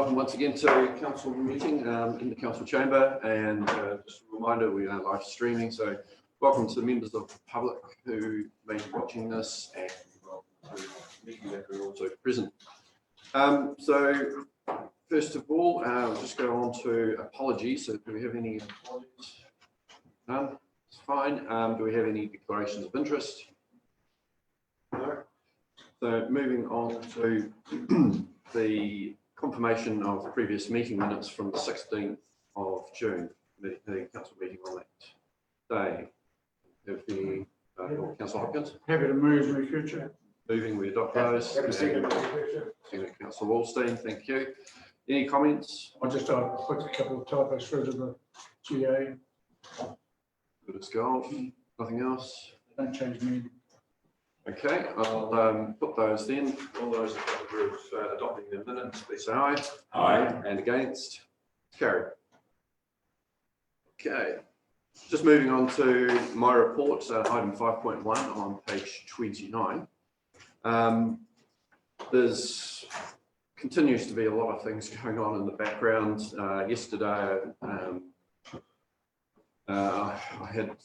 welcome once again to council meeting in the council chamber, and just a reminder, we are live streaming, so welcome to the members of the public who may be watching this, and welcome to the media who are also present. So first of all, we'll just go on to apologies. So do we have any apologies? None? It's fine. Do we have any declarations of interest? No. So moving on to the confirmation of previous meeting minutes from the 16th of June, the council meeting on that day. Have the Councillor Hopkins? Happy to move in the future. Moving, we adopt those. Second, Councillor Wallstein, thank you. Any comments? I'll just put a couple of typos through to the GA. Good as gold. Nothing else? Don't change me. Okay, I'll put those then. All those in favour of adopting the minutes, please say aye. Aye. And against? Carried. Okay, just moving on to my report, item 5.1 on page 29. There's continues to be a lot of things going on in the background. Yesterday, I had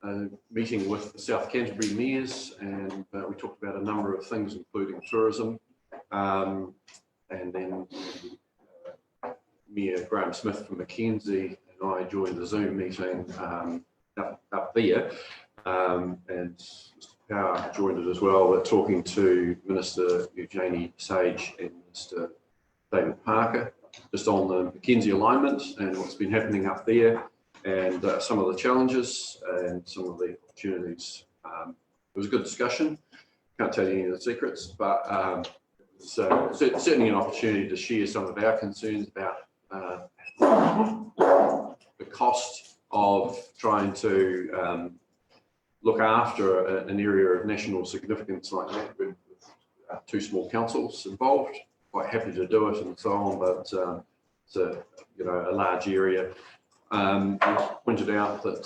a meeting with the South Canterbury mayors, and we talked about a number of things, including tourism, and then Mayor Graham Smith from Mackenzie and I joined the Zoom meeting up there, and Mr. Power joined it as well. We're talking to Minister Eugenie Sage and Mr. David Parker just on the Mackenzie alignment and what's been happening up there, and some of the challenges and some of the opportunities. It was a good discussion. Can't tell you any of the secrets, but so certainly an opportunity to share some of our concerns about the cost of trying to look after an area of national significance like that with two small councils involved. Quite happy to do it and so on, but it's a large area. Pointed out that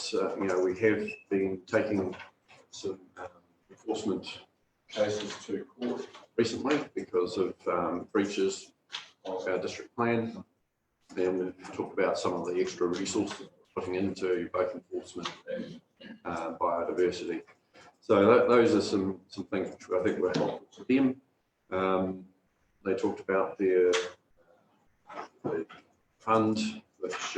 we have been taking some enforcement cases to court recently because of breaches of our district plan, and we've talked about some of the extra resources putting into both enforcement and biodiversity. So those are some things which I think were helpful to them. They talked about the fund which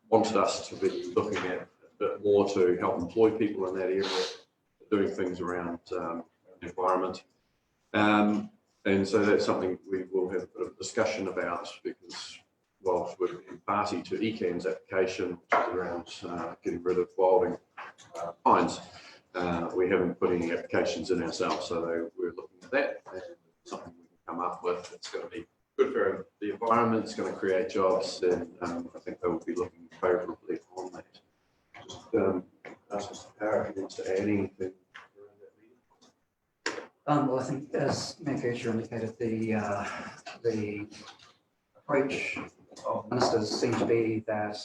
wanted us to be looking at a bit more to help employ people in that area, doing things around the environment. And so that's something we will have a bit of discussion about, because whilst we're in party to ECAN's application, which is around getting rid of wilding pines, we haven't put any applications in ourselves, so we're looking at that, and something we can come up with. It's going to be good for the environment, it's going to create jobs, and I think they will be looking favourably on that. Just ask Mr. Power if he wants to add anything around that meeting. Well, I think as Mayor Fisher indicated, the approach of ministers seems to be that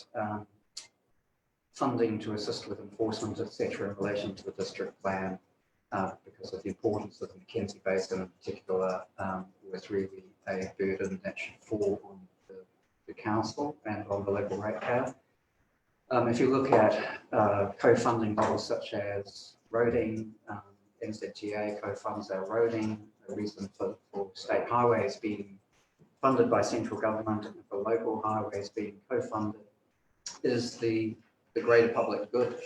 funding to assist with enforcement, etc., in relation to the district plan, because of the importance of the Mackenzie Basin in particular, was really a burden that should fall on the council and on the local ratepayer. If you look at co-funding models such as roading, NZTA co-funds our roading. The reason for state highways being funded by central government and for local highways being co-funded is the greater public good.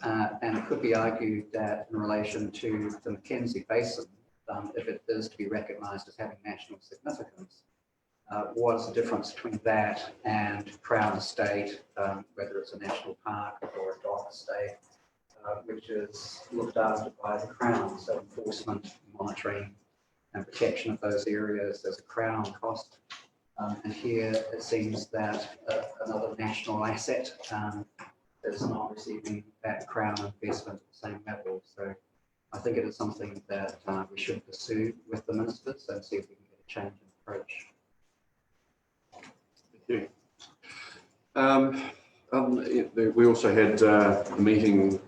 And it could be argued that in relation to the Mackenzie Basin, if it is to be recognised as having national significance, what is the difference between that and Crown Estate, whether it's a national park or a dock estate, which is looked after by the Crown, so enforcement, monitoring and protection of those areas, there's a Crown cost. And here it seems that another national asset is not receiving that Crown investment at the same level. So I think it is something that we should pursue with the ministers and see if we can get a change in approach. Thank you. We also had a meeting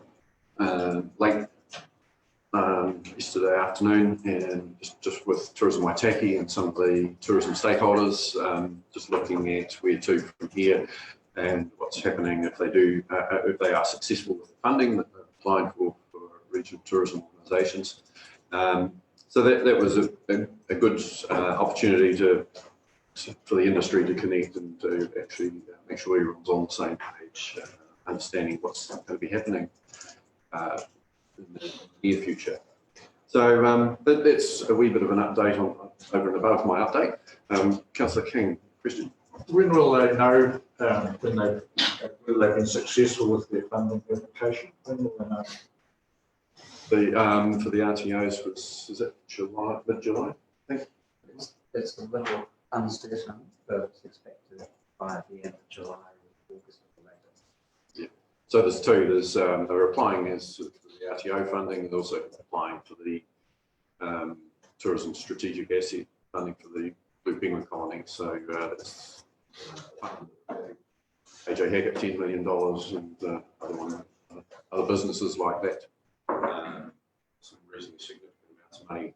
late yesterday afternoon, and just with Tourism Waitaki and some of the tourism stakeholders, just looking at where to from here and what's happening if they do, if they are successful with the funding that they're applying for regional tourism organisations. So that was a good opportunity for the industry to connect and to actually make sure everyone's on the same page, understanding what's going to be happening in the near future. So that's a wee bit of an update on over and above my update. Councillor King, question? When will they know when they've been successful with their funding application? When will they know? For the RTOs is it July, mid-July? I think It's a little uncertain, but it's expected by the end of July or August at the latest. Yeah. So there's two. There's they're applying as for the RTO funding, and also applying for the tourism strategic asset funding for the Blue Penguin colony. So that's AJ Hackett $10 million, and other businesses like that. Some reasonably significant amounts of money.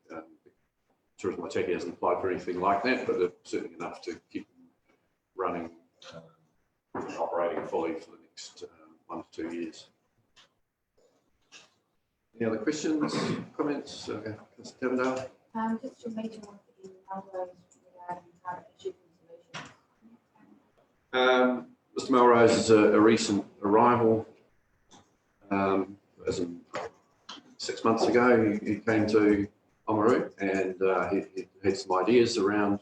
Tourism Waitaki hasn't applied for anything like that, but it's certainly enough to keep them running, operating fully for the next 1 to 2 years. Any other questions, comments? Mr. Tavendale? Just your meeting with the Melrose regarding current issues and solutions. Mr. Melrose is a recent arrival, as in 6 months ago. He came to Oamaru, and he had some ideas around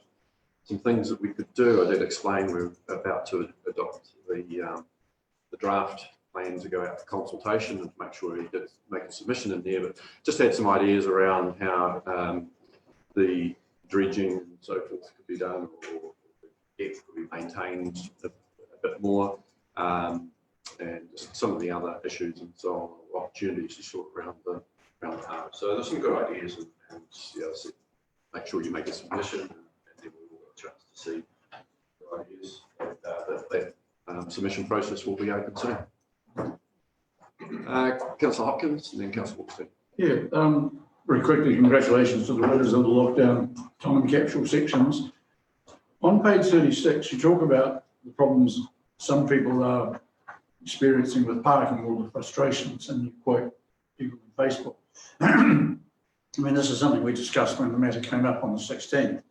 some things that we could do. I did explain we're about to adopt the draft plan to go out for consultation and to make sure he did make a submission in there, but just had some ideas around how the dredging and so forth could be done, or the depth could be maintained a bit more, and just some of the other issues and so on, opportunities to sort around the harbour. So there's some good ideas, and yeah, so make sure you make a submission, and then we'll have a chance to see the ideas. That submission process will be open soon. Councillor Hopkins and then Councillor Walkston. Yeah, very quickly, congratulations to the winners of the lockdown time capsule sections. On page 36, you talk about the problems some people are experiencing with parking, all the frustrations, and you quote people on Facebook. I mean, this is something we discussed when the matter came up on the 16th.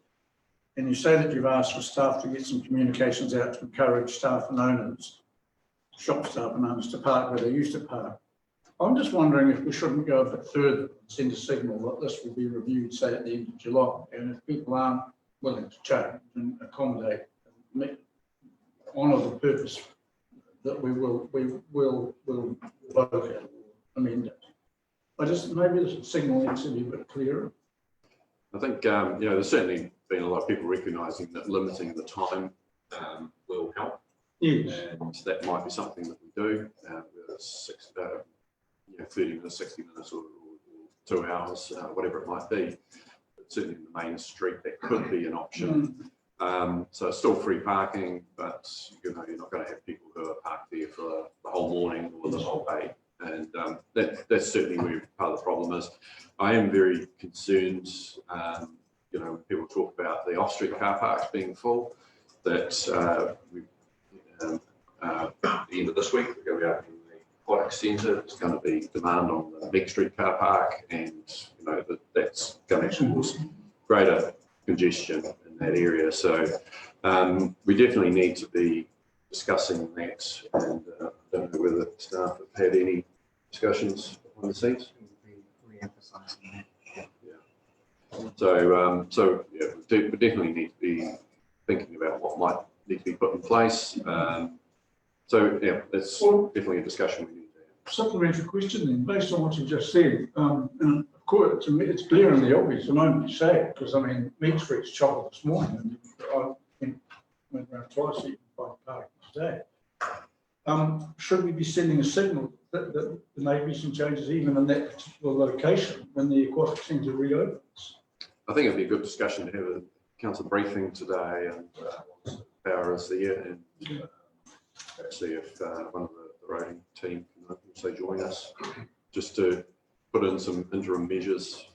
And you say that you've asked for staff to get some communications out to encourage staff and owners, shop staff and owners, to park where they used to park. I'm just wondering if we shouldn't go a bit further and send a signal that this will be reviewed, say, at the end of July. And if people aren't willing to change and accommodate, honour the purpose, that we will vote it or amend it. Maybe the signal needs to be a bit clearer. I think there's certainly been a lot of people recognising that limiting the time will help. Yes. And that might be something that we do. 30 minutes, 60 minutes, or 2 hours, whatever it might be. But certainly in the main street, that could be an option. So still free parking, but you're not going to have people who are parked there for the whole morning or the whole day. And that's certainly where part of the problem is. I am very concerned, when people talk about the off-street car parks being full, that at the end of this week, we're going to be opening the aquatics centre. There's going to be demand on the Big Street car park, and that's going to cause greater congestion in that area. So we definitely need to be discussing that, and I don't know whether staff have had any discussions on the scenes. Re-emphasising that. So we definitely need to be thinking about what might need to be put in place. That's definitely a discussion we need to have. Supplementary question then, based on what you just said, and of course it's clear and the obvious the moment you say it, because I mean, Mead Street's chocolate this morning, and I went around twice to find parking today. Should we be sending a signal that there may be some changes even in that particular location when the aquatic centre reopens? I think it'd be a good discussion to have a council briefing today, and Power is there, and see if one of the roading team can also join us, just to put in some interim measures.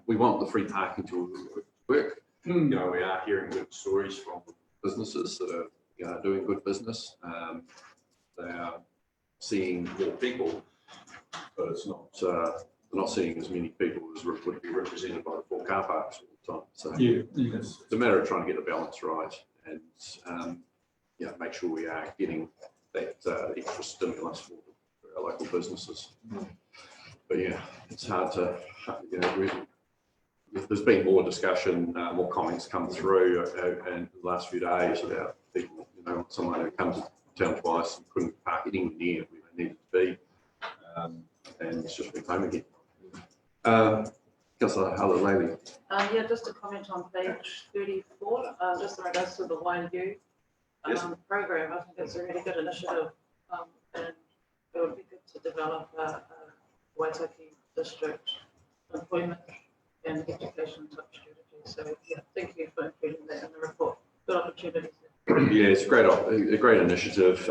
We want the free parking to work. You know, we are hearing good stories from businesses that are, you know, doing good business. They are seeing more people, but it's not, they're not seeing as many people as would be represented by the 4 car parks all the time. So it's a matter of trying to get the balance right and yeah, make sure we are getting that extra stimulus for our local businesses. But yeah, it's hard to, you know, there's been more discussion, more comments come through in the last few days about people, you know, someone who comes to town twice and couldn't park anywhere near where they needed to be, and it's just been home again. Councillor Hallalady. Yeah, just a comment on page 34, just in regards to the YU program. I think it's a really good initiative, and it would be good to develop a Waitaki District employment and education type strategy. So yeah, thank you for including that in the report. Good opportunities. Yeah, it's a great initiative.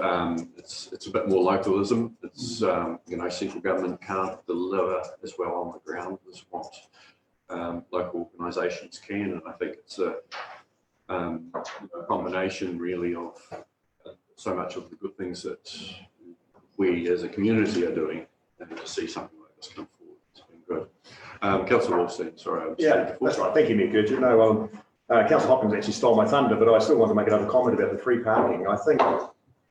It's a bit more localism. It's you know, central government can't deliver as well on the ground as what local organisations can, and I think it's a combination really of so much of the good things that we as a community are doing, and to see something like this come forward, it's been good. Councillor Wolfson, sorry. Yeah, that's right. Thank you, Mick. Good. You know, Councillor Hopkins actually stole my thunder, but I still want to make another comment about the free parking. I think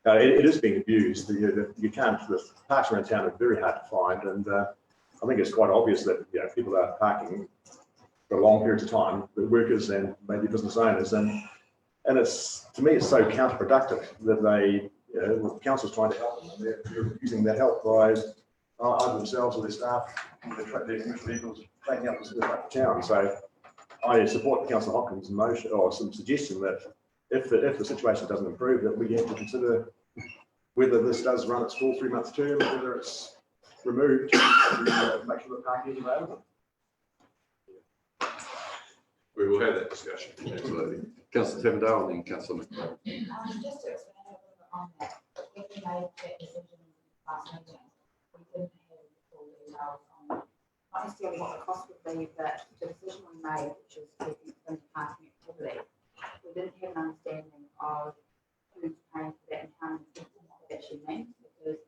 it is being abused. You can't. The parks around town are very hard to find, and I think it's quite obvious that, you know, people are parking for long periods of time, the workers and maybe business owners, and it's, to me, it's so counterproductive that they, you know, the council's trying to help them, and they're using that help by either themselves or their staff, their commercial vehicles, taking up the town. So I support Councillor Hopkins' motion or some suggestion that if the situation doesn't improve, that we have to consider whether this does run its full 3-month term, whether it's removed, to make sure the parking is available. We will have that discussion. Absolutely. Councillor Tavendale and then Councillor McDonald. Just to expand a little bit on that, when we made that decision last meeting, we didn't have the full details on not necessarily what the cost would be, but the decision we made, which is keeping in parking activity, we didn't have an understanding of who's paying for that and how many people what that actually means, because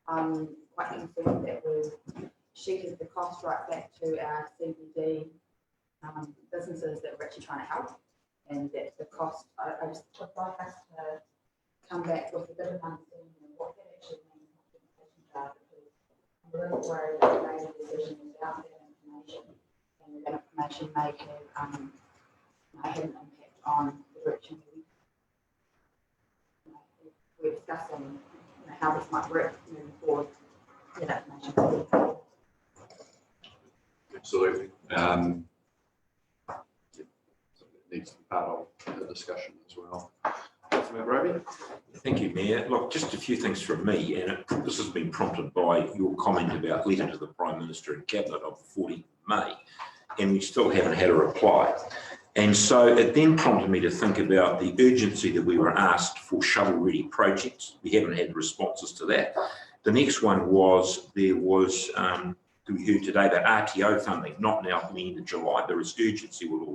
I'm quite concerned that we've sheeted the cost right back to our CBD businesses that we're actually trying to help, and that the cost, I just would like us to come back with a bit of understanding of what that actually means, because I'm a little worried that we made a decision without that information, and that information may have an impact on the direction we're discussing, you know, how this might work moving forward. That information. Absolutely. Needs to be part of the discussion as well. Robbie? Thank you, Mayor. Look, just a few things from me, and this has been prompted by your comment about letter to the Prime Minister and Cabinet of the 14th of May, and we still haven't had a reply. And so it then prompted me to think about the urgency that we were asked for shovel-ready projects. We haven't had responses to that. The next one was, there was, we heard today that RTO funding, not now at the end of July. There is urgency with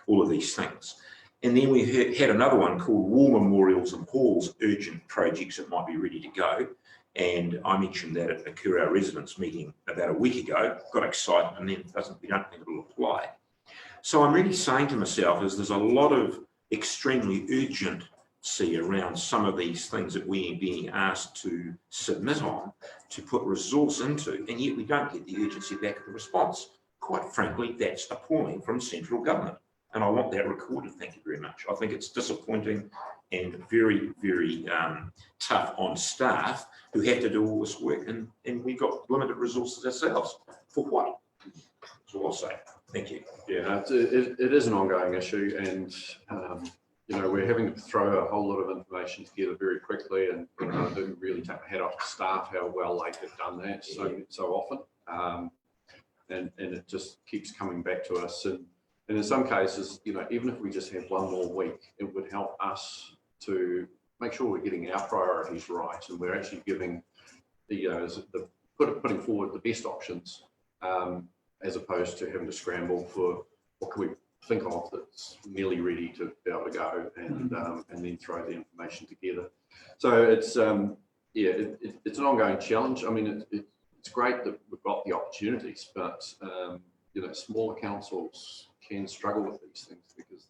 all of these things. And then we had another one called War Memorials and Halls urgent projects that might be ready to go. And I mentioned that at the Kura residents meeting about a week ago, got excited, and then we don't think it'll apply. So I'm really saying to myself is there's a lot of extremely urgency around some of these things that we are being asked to submit on, to put resource into, and yet we don't get the urgency back of the response. Quite frankly, that's appalling from central government. And I want that recorded. Thank you very much. I think it's disappointing and very, very tough on staff who have to do all this work, and we've got limited resources ourselves. For what? That's all I'll say. Thank you. Yeah, it is an ongoing issue, and you know, we're having to throw a whole lot of information together very quickly, and I do really take my hat off to staff how well they have done that so often, and it just keeps coming back to us. And in some cases, you know, even if we just have one more week, it would help us to make sure we're getting our priorities right, and we're actually giving the, putting forward the best options as opposed to having to scramble for what can we think of that's nearly ready to be able to go and then throw the information together. So it's it's an ongoing challenge. I mean, it's great that we've got the opportunities, but smaller councils can struggle with these things because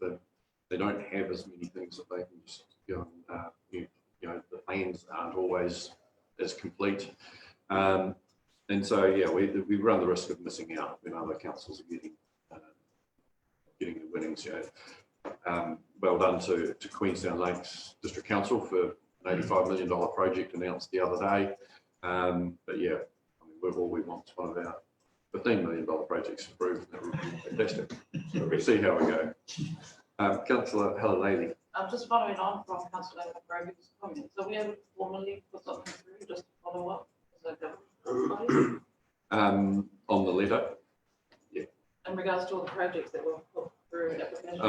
they don't have as many things that they can just the plans aren't always as complete. And so, we run the risk of missing out when other councils are getting the winnings. Well done to Queenstown Lakes District Council for an $85 million project announced the other day. But yeah, I mean, all we want is one of our $15 million projects approved. That would be fantastic. So we'll see how we go. Councillor Helen. I'm just following on from Councillor Grogan's comments. So we able to formally put something through just to follow up? On the letter, yeah. In regards to all the projects that were put through application.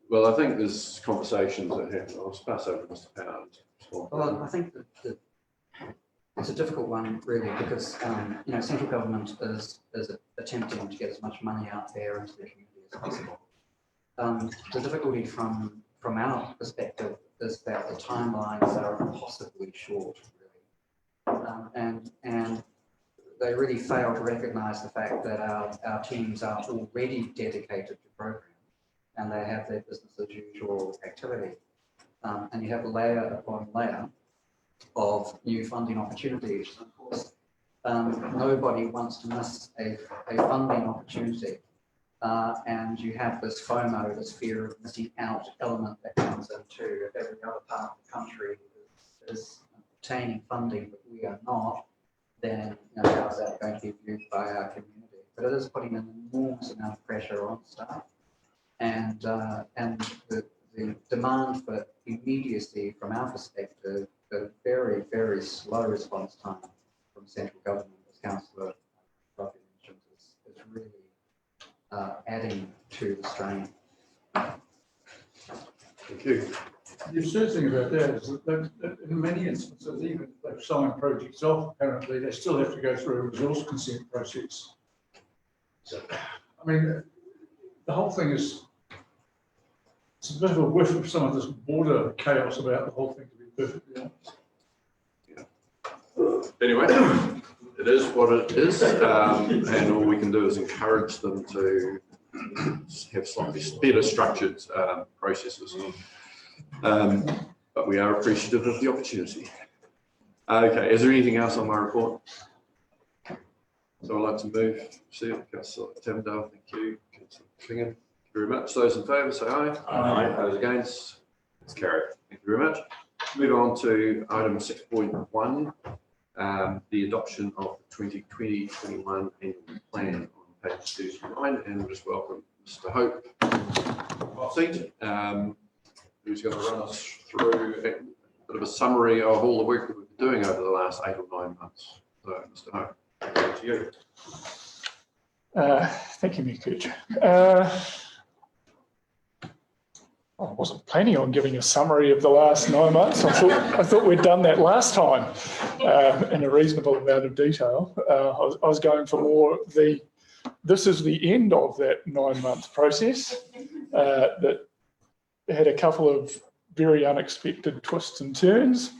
Well, I think there's conversations that happen. I'll pass over to Mr. Pound. Well, I think that it's a difficult one really because central government is attempting to get as much money out there into the community as possible. The difficulty from our perspective is that the timelines are impossibly short, really, and they really fail to recognise the fact that our teams are already dedicated to program and they have their business as usual activity. And you have layer upon layer of new funding opportunities. Of course, nobody wants to miss a funding opportunity. And you have this FOMO, this fear of missing out element that comes into if every other part of the country is obtaining funding, but we are not, then how is that going to be viewed by our community? But it is putting an enormous amount of pressure on staff. And the demand for immediacy from our perspective, the very, very slow response time from central government, as Councillor Duffy mentioned, is really adding to the strain. Thank you. The absurd thing about that is that in many instances, even if they've signed projects off, apparently they still have to go through a resource consent process. So, I mean, the whole thing is, it's a bit of a whiff of some of this border chaos about the whole thing, to be perfectly honest. Yeah. Anyway, it is what it is, and all we can do is encourage them to have slightly better structured processes. But we are appreciative of the opportunity. Okay, is there anything else on my report? So I'd like to move. See you, Councillor Tavendale. Thank you. Councillor Kingham. Thank you very much. Those in favour say aye. Aye. Those against? It's carried. Thank you very much. Move on to item 6.1, the adoption of the 2020-21 annual plan on page 39, and we'll just welcome Mr. Hope, hot seat, who's going to run us through a bit of a summary of all the work that we've been doing over the last 8 or 9 months. So, Mr. Hope, over to you. Thank you, Mikuj. I wasn't planning on giving a summary of the last 9 months. I thought we'd done that last time in a reasonable amount of detail. I was going for more this is the end of that 9-month process that had a couple of very unexpected twists and turns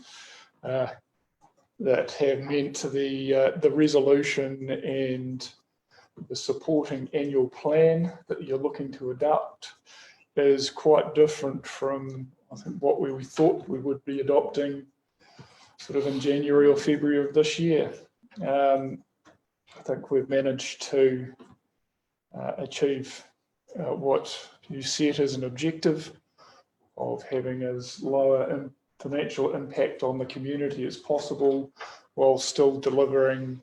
that have meant the resolution and the supporting annual plan that you're looking to adopt is quite different from, I think, what we thought we would be adopting sort of in January or February of this year. I think we've managed to achieve what you set as an objective of having as low a financial impact on the community as possible, while still delivering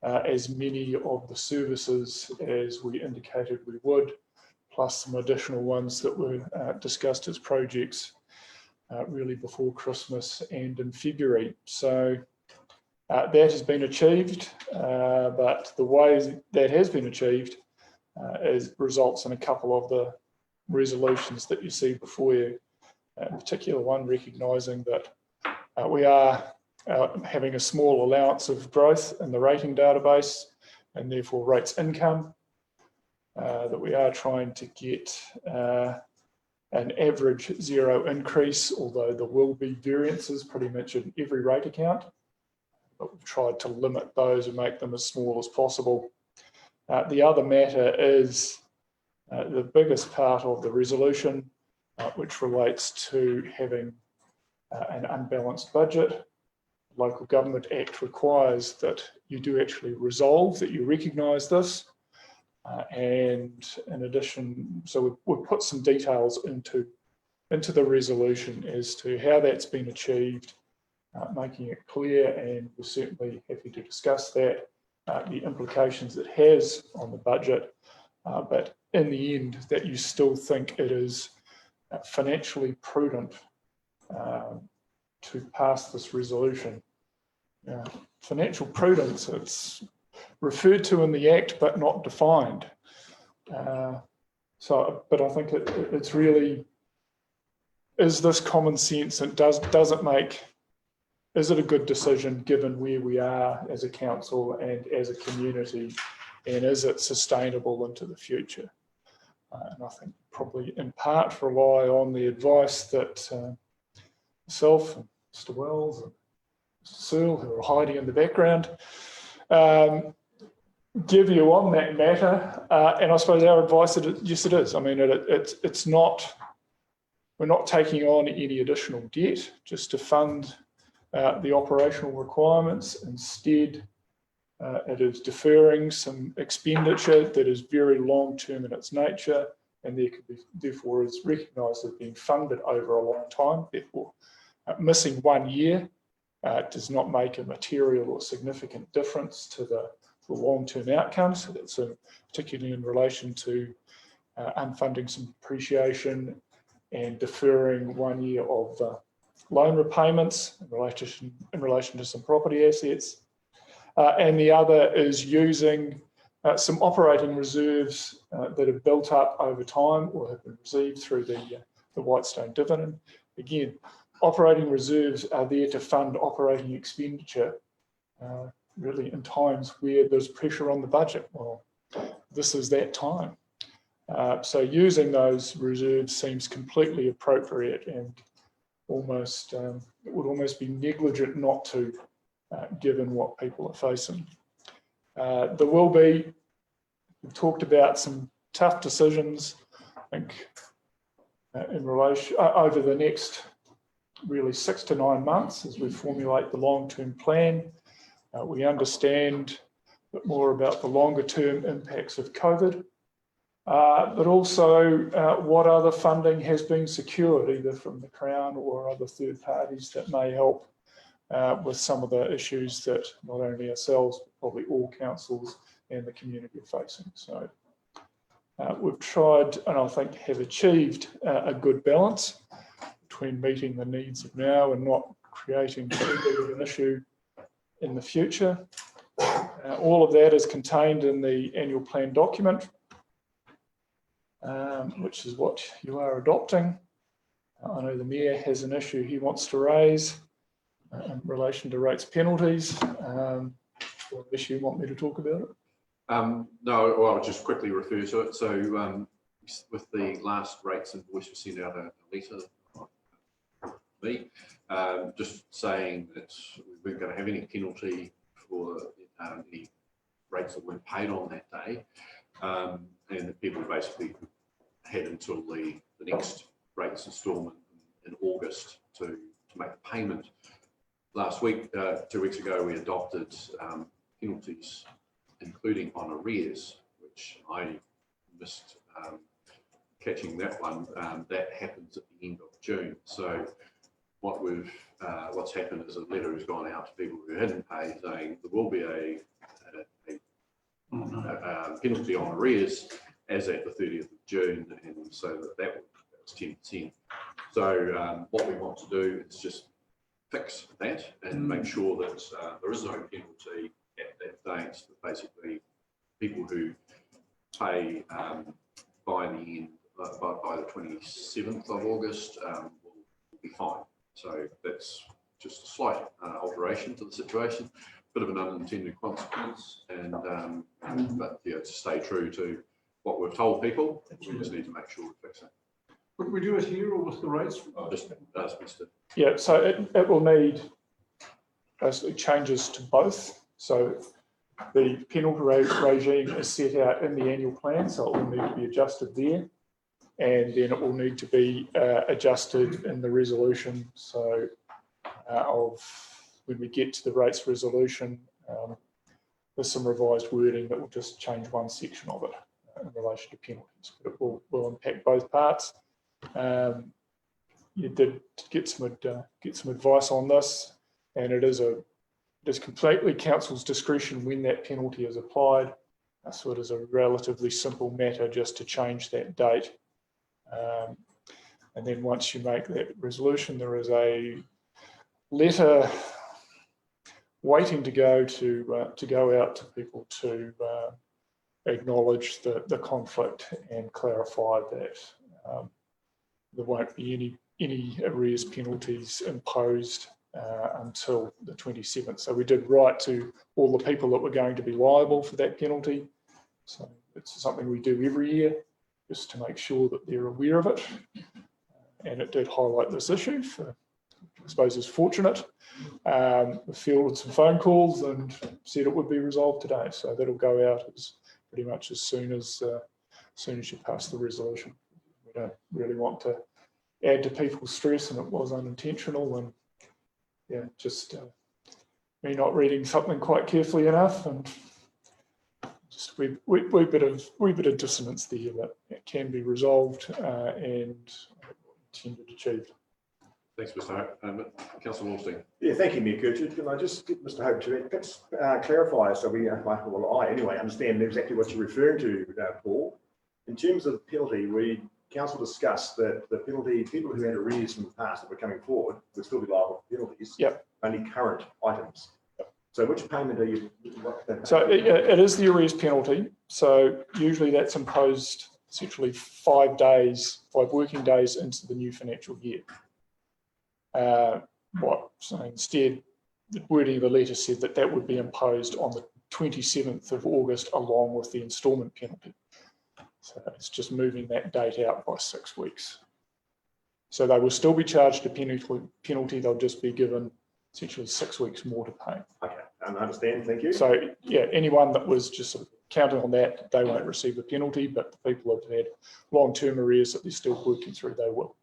as many of the services as we indicated we would, plus some additional ones that were discussed as projects really before Christmas and in February. So that has been achieved, but the way that has been achieved results in a couple of the resolutions that you see before you. In particular one recognising that we are having a small allowance of growth in the rating database, and therefore rates income, that we are trying to get an average zero increase, although there will be variances pretty much in every rate account, but we've tried to limit those and make them as small as possible. The other matter is the biggest part of the resolution, which relates to having an unbalanced budget. The Local Government Act requires that you do actually resolve that you recognise this. And in addition, so we've put some details into the resolution as to how that's been achieved, making it clear, and we're certainly happy to discuss that, the implications it has on the budget, but in the end that you still think it is financially prudent to pass this resolution. Financial prudence, it's referred to in the Act but not defined. But I think it's really, is this common sense, and does it make, is it a good decision given where we are as a council and as a community, and is it sustainable into the future? And I think probably in part rely on the advice that myself and Mr. Wells and Mr. Searle, who are hiding in the background, give you on that matter. And I suppose our advice is, yes, it is. I mean, it's not, we're not taking on any additional debt just to fund the operational requirements. Instead, it is deferring some expenditure that is very long-term in its nature, and there could be, therefore is recognised as being funded over a long time. Therefore, missing 1 year does not make a material or significant difference to the long-term outcomes. So that's particularly in relation to unfunding some depreciation and deferring 1 year of loan repayments in relation to some property assets. And the other is using some operating reserves that have built up over time or have been received through the Whitestone dividend. Again, operating reserves are there to fund operating expenditure really in times where there's pressure on the budget. Well, this is that time. So using those reserves seems completely appropriate, and almost it would almost be negligent not to, given what people are facing. There will be, we've talked about some tough decisions, I think, in relation over the next really 6 to 9 months as we formulate the long-term plan. We understand a bit more about the longer-term impacts of COVID, but also what other funding has been secured, either from the Crown or other third parties that may help with some of the issues that not only ourselves, but probably all councils and the community are facing. So we've tried, and I think have achieved, a good balance between meeting the needs of now and not creating too big of an issue in the future. All of that is contained in the annual plan document, which is what you are adopting. I know the Mayor has an issue he wants to raise in relation to rates penalties. What issue you want me to talk about it? No, well, I'll just quickly refer to it. So with the last rates invoice, we sent out a letter me, just saying that we weren't going to have any penalty for the rates that weren't paid on that day, and that people basically had until the next rates instalment in August to make the payment. Last week, 2 weeks ago, we adopted penalties, including on arrears, which I missed catching that one. That happens at the end of June. So what's happened is a letter has gone out to people who hadn't paid, saying there will be a penalty on arrears as at the 30th of June, and so that was 10%. So what we want to do is just fix that and make sure that there is no penalty at that date. That basically people who pay by the end, by the 27th of August will be fine. So that's just a slight alteration to the situation, bit of an unintended consequence, and But yeah, to stay true to what we've told people, we just need to make sure we fix it. Would we do it here or with the rates? Just as Mr. Yeah, so it will need basically changes to both. So the penalty regime is set out in the annual plan, so it will need to be adjusted there. And then it will need to be adjusted in the resolution. So of when we get to the rates resolution, there's some revised wording that will just change one section of it in relation to penalties, but it will impact both parts. You did get some advice on this, and it is completely council's discretion when that penalty is applied. So it is a relatively simple matter just to change that date. And then once you make that resolution, there is a letter waiting to go out to people to acknowledge the conflict and clarify that there won't be any arrears penalties imposed until the 27th. So we did write to all the people that were going to be liable for that penalty. So it's something we do every year, just to make sure that they're aware of it. And it did highlight this issue, I suppose is fortunate. We fielded some phone calls and said it would be resolved today. So that'll go out as pretty much as soon as you pass the resolution. We don't really want to add to people's stress, and it was unintentional, and yeah, just me not reading something quite carefully enough, and just we bit of dissonance there, but it can be resolved and intended achieved. Thanks, Mr. Hope. Councillor Wallstein. Yeah, thank you, Mayor Gurgid. Can I just get Mr. Hope to perhaps clarify so we, I anyway, understand exactly what you're referring to, Paul. In terms of penalty, council discussed that the penalty, people who had arrears from the past that were coming forward would still be liable for penalties. Yep. Only current items. Yep. So which payment are you? So it is the arrears penalty. So usually that's imposed essentially 5 working days into the new financial year. So instead, the wording of the letter said that would be imposed on the 27th of August along with the instalment penalty. So it's just moving that date out by 6 weeks. So they will still be charged a penalty. They'll just be given essentially 6 weeks more to pay. Okay, I understand. Thank you. So yeah, anyone that was just sort of counting on that, they won't receive a penalty, but the people that have had long-term arrears that they're still working through, they will.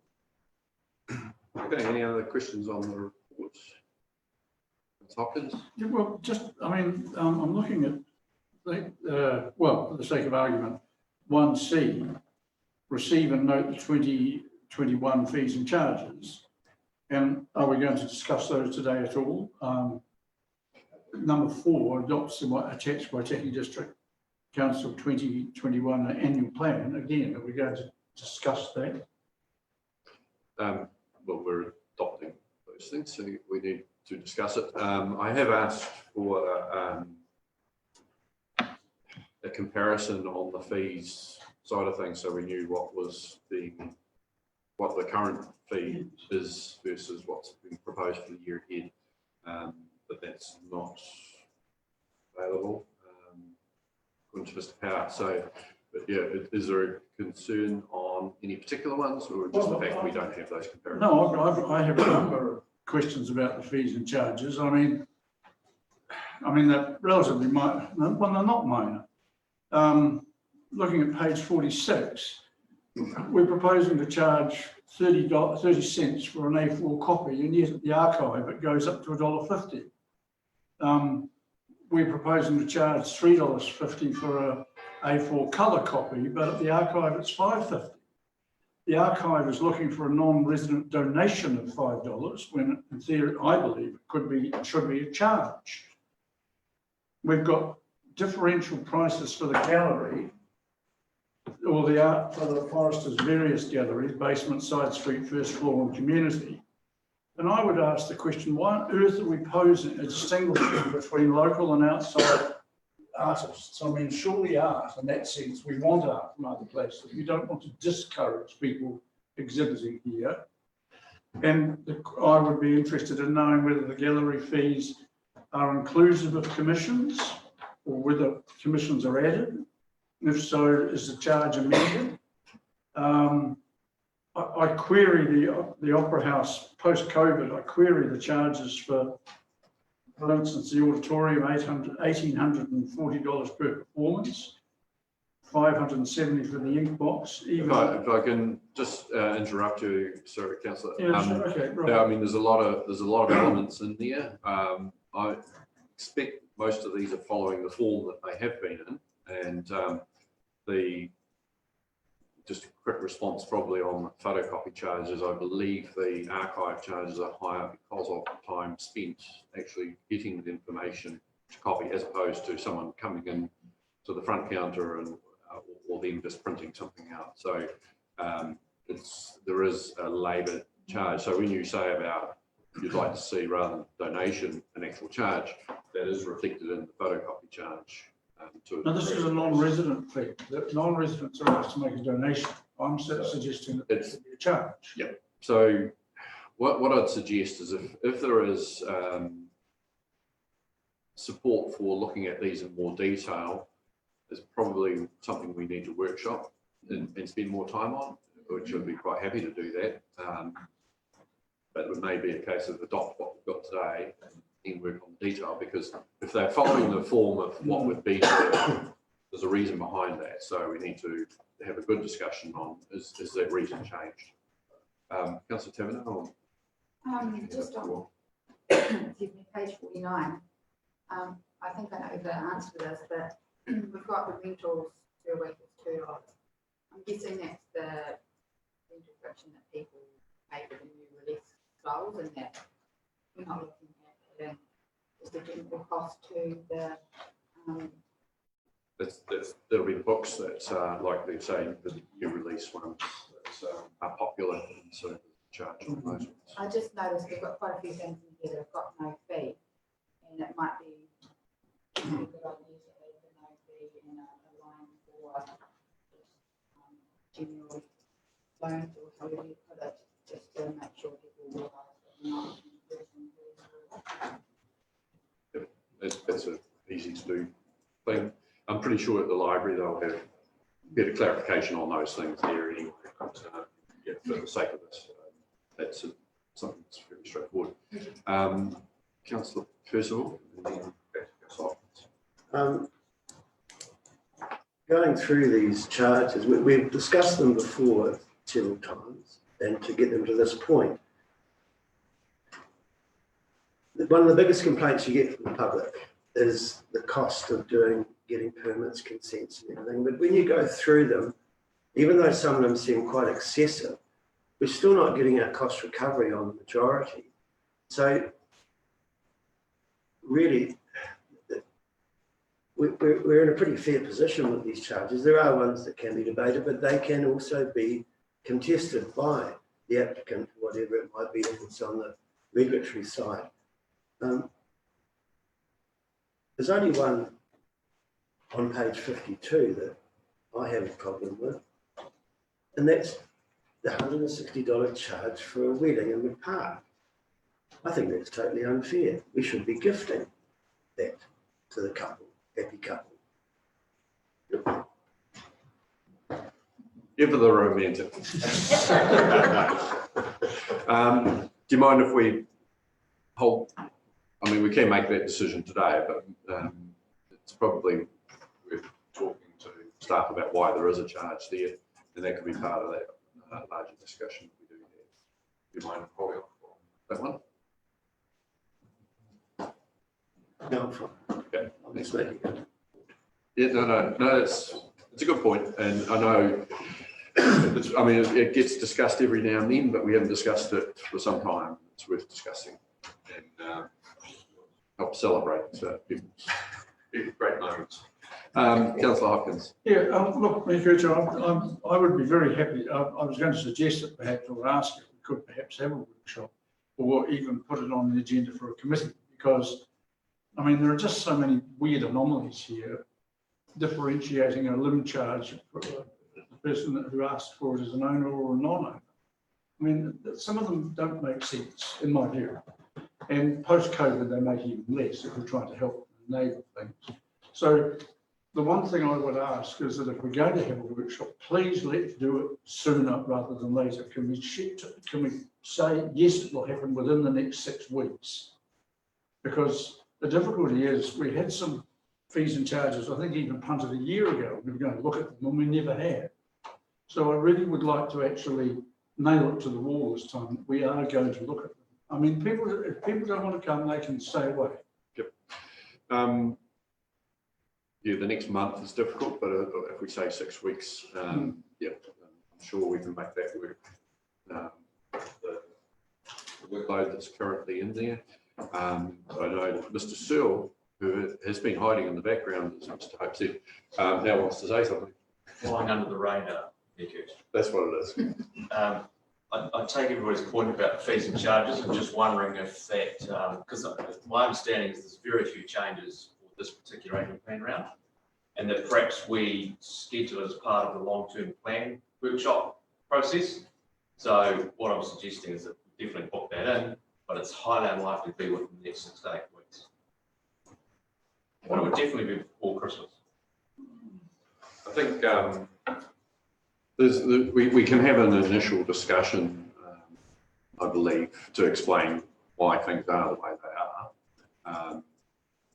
Okay, any other questions on the reports? Ms. Hopkins? Yeah, well, I'm looking at, well, for the sake of argument, 1C, receive and note the 2021 fees and charges. And are we going to discuss those today at all? Number 4, adopts the attached Waitaki District Council 2021 annual plan. Again, are we going to discuss that? Well, we're adopting those things, so we need to discuss it. I have asked for a comparison on the fees side of things, so we knew what the current fee is versus what's been proposed for the year ahead. But that's not available according to Mr. Power. So, but yeah, is there a concern on any particular ones, or just the fact we don't have those comparisons? No, I have a number of questions about the fees and charges. I mean they're relatively minor. Well, they're not minor. Looking at page 46, we're proposing to charge 30 cents for an A4 copy, and yet at the archive it goes up to $1.50. We're proposing to charge $3.50 for a A4 colour copy, but at the archive it's $5.50. The archive is looking for a non-resident donation of $5, when in theory, I believe, it should be a charge. We've got differential prices for the gallery, or the art for the Foresters' various galleries, basement, side street, first floor and community. And I would ask the question, why on earth are we posing a distinction between local and outside artists? I mean, surely art, in that sense, we want art from other places. We don't want to discourage people exhibiting here. And I would be interested in knowing whether the gallery fees are inclusive of commissions or whether commissions are added? If so, is the charge amended? I query the Opera House post-COVID. I query the charges for instance, the auditorium, $1,840 per performance, $570 for the ink box. If I can just interrupt you, sorry, Councillor. Yeah, sure, okay, right. I mean, there's a lot of elements in there. I expect most of these are following the form that they have been in, and just a quick response probably on photocopy charges. I believe the archive charges are higher because of the time spent actually getting the information to copy, as opposed to someone coming in to the front counter and or them just printing something out. So there is a labour charge. So when you say about you'd like to see, rather than donation, an actual charge, that is reflected in the photocopy charge. Now, this is a non-resident fee. The non-residents are asked to make a donation. I'm suggesting that it's a charge. Yeah. So what I'd suggest is if there is support for looking at these in more detail, is probably something we need to workshop and spend more time on, which I'd be quite happy to do that. But it may be a case of adopt what we've got today and work on detail, because if they're following the form of what would be, there's a reason behind that. So we need to have a good discussion on is that reason changed. Councillor Taverner? Just on excuse me, page 49. I think I know the answer to this, but we've got the rentals per week is $2. I'm guessing that's the rental friction that people pay for the new release files, and that we're not looking at adding just the general cost to the There'll be the books that like they say, the new release ones that are popular, and so charge on those ones. I just noticed we've got quite a few things in here that have got no fee, and it might be a good idea to add the no fee in a line for general loans, or however you put it, just to make sure people realise that we're not That's an easy to do thing. I'm pretty sure at the library they'll have better clarification on those things there anyway. But, yeah, for the sake of this, that's something that's very straightforward. Councillor Percival, and then back to Councillor. Going through these charges, we've discussed them before several times, and to get them to this point, one of the biggest complaints you get from the public is the cost of getting permits, consents and everything. But when you go through them, even though some of them seem quite excessive, we're still not getting our cost recovery on the majority. So really, we're in a pretty fair position with these charges. There are ones that can be debated, but they can also be contested by the applicant, whatever it might be, if it's on the regulatory side. There's only one on page 52 that I have a problem with, and that's the $160 charge for a wedding in the park. I think that's totally unfair. We should be gifting that to the couple, happy couple. Give her the romantic. Do you mind if we hold? I mean, we can make that decision today, but it's probably worth talking to staff about why there is a charge there, and that could be part of that larger discussion we do here. Do you mind holding on that one? No, I'm fine. Okay. I'm just making it. Yeah, no, it's a good point, and I know. I mean, it gets discussed every now and then, but we haven't discussed it for some time. It's worth discussing and help celebrate people's great moments. Councillor Hopkins. Yeah, look, I would be very happy. I was going to suggest that perhaps, or ask if we could perhaps have a workshop, or even put it on the agenda for a committee, because I mean, there are just so many weird anomalies here, differentiating a limb charge for the person who asked for it as an owner or a non-owner. I mean, some of them don't make sense in my view. And post-COVID, they make even less if we're trying to help enable things. So the one thing I would ask is that if we're going to have a workshop, please let's do it sooner rather than later. Can we say, yes, it will happen within the next 6 weeks? Because the difficulty is we had some fees and charges, I think even punted a year ago. We were going to look at them and we never had. So I really would like to actually nail it to the wall this time. We are going to look at them. I mean, if people don't want to come, they can stay away. Yep. Yeah, the next month is difficult, but if we say 6 weeks, yeah, I'm sure we can make that work. The workload that's currently in there. I know that Mr. Searle, who has been hiding in the background, as Mr. Hope said, now wants to say something. Flying under the radar, Nick. That's what it is. I take everybody's point about fees and charges. I'm just wondering if that, because my understanding is there's very few changes for this particular annual plan round, and that perhaps we schedule as part of the long-term plan workshop process. So what I'm suggesting is that we definitely book that in, but it's highly unlikely to be within the next 6 to 8 weeks. But it would definitely be before Christmas. I think we can have an initial discussion, I believe, to explain why things are the way they are.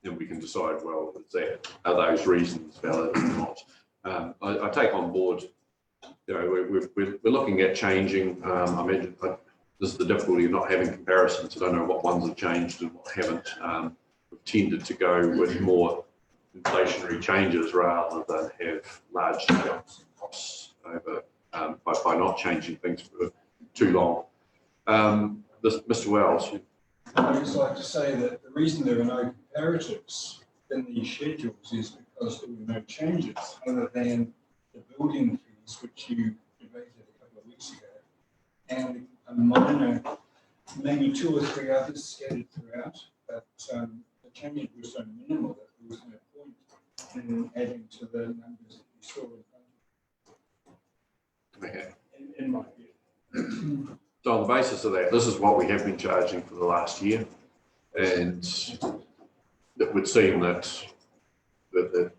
And we can decide, well, are those reasons valid or not? I take on board, you know, we're looking at changing. I mentioned this is the difficulty of not having comparisons. I don't know what ones have changed and what haven't. We've tended to go with more inflationary changes rather than have large jumps in costs over by not changing things for too long. Mr. Wells. I would just like to say that the reason there are no comparatives in the schedules is because there were no changes other than the building fees, which you debated a couple of weeks ago, and a minor, maybe 2 or 3 others scattered throughout, but the changes were so minimal that there was no point in adding to the numbers that you saw in front of you. Okay. In my view. So on the basis of that, this is what we have been charging for the last year, and it would seem that the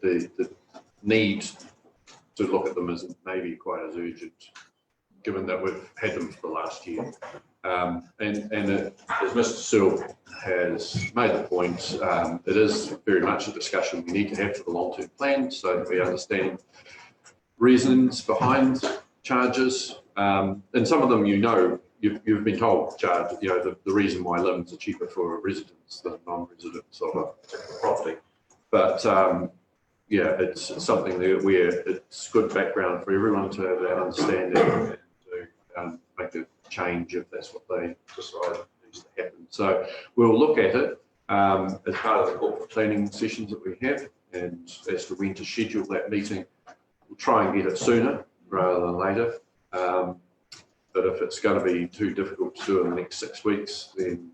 need to look at them is maybe quite as urgent, given that we've had them for the last year. And as Mr. Searle has made the point, it is very much a discussion we need to have for the long-term plan, so that we understand reasons behind charges. And some of them, you know, you've been told charge, you know, the reason why limits are cheaper for residents than non-residents of a particular property. But yeah, it's something that it's good background for everyone to have that understanding and to make a change if that's what they decide needs to happen. So we'll look at it as part of the corporate planning sessions that we have, and as to when to schedule that meeting, we'll try and get it sooner rather than later. But if it's going to be too difficult to do in the next 6 weeks, then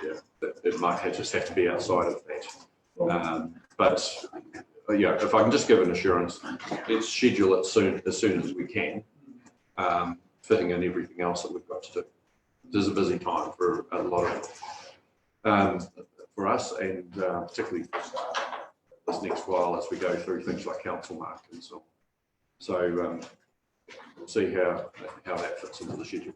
yeah, it might just have to be outside of that. But yeah, if I can just give an assurance, let's schedule it as soon as we can, fitting in everything else that we've got to do. It is a busy time for a lot of for us, and particularly for staff this next while as we go through things like council mark and so on. So we'll see how that fits into the schedule.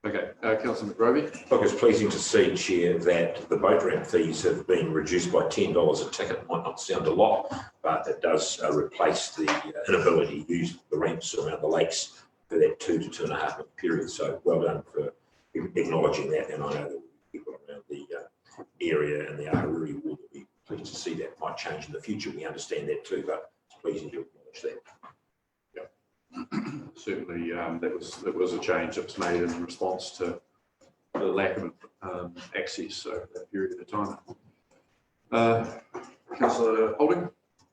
Okay, Councillor McRoby. Look, it's pleasing to see, Chair, that the boat ramp fees have been reduced by $10 a ticket. Might not sound a lot, but it does replace the inability to use the ramps around the lakes for that 2 to 2.5 month period. So well done for acknowledging that. And I know that people around the area and the Aruri will be pleased to see that might change in the future. We understand that too, but it's pleasing to acknowledge that. Certainly, that was a change that was made in response to the lack of access over that period of time. Councillor Holding.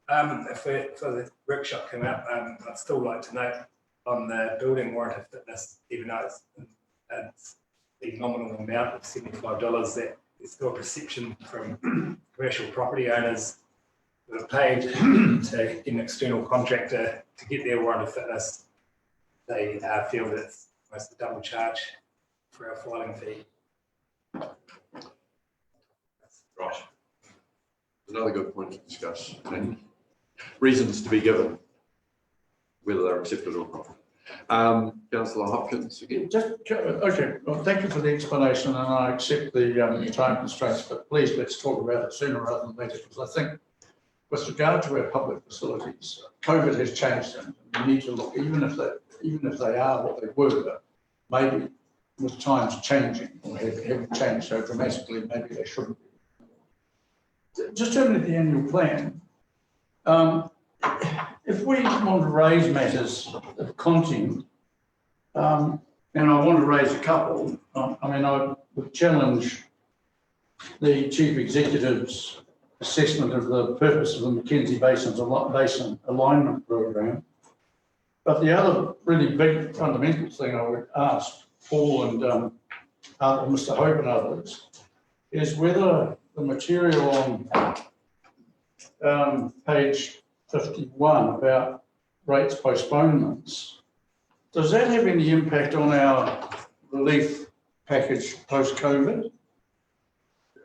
For the workshop coming up, I'd still like to note on the building warrant of fitness, even though it's the nominal amount of $75, that there's still a perception from commercial property owners who are paid to get an external contractor to get their warrant of fitness. They feel that it's almost a double charge for our filing fee. Right. Another good point to discuss, and reasons to be given, whether they're accepted or not. Councillor Hopkins again. Okay, well, thank you for the explanation, and I accept the time constraints, but please let's talk about it sooner rather than later, because I think with regard to our public facilities, COVID has changed them. We need to look, even if they are what they were, maybe with times changing or haven't changed so dramatically, maybe they shouldn't be. Just turning to the annual plan, if we want to raise matters of content, and I want to raise a couple, I would challenge the Chief Executive's assessment of the purpose of the Mackenzie Basin Alignment Program. But the other really big fundamental thing I would ask Paul and Mr. Hope and others is whether the material on page 51 about rates postponements, does that have any impact on our relief package post-COVID?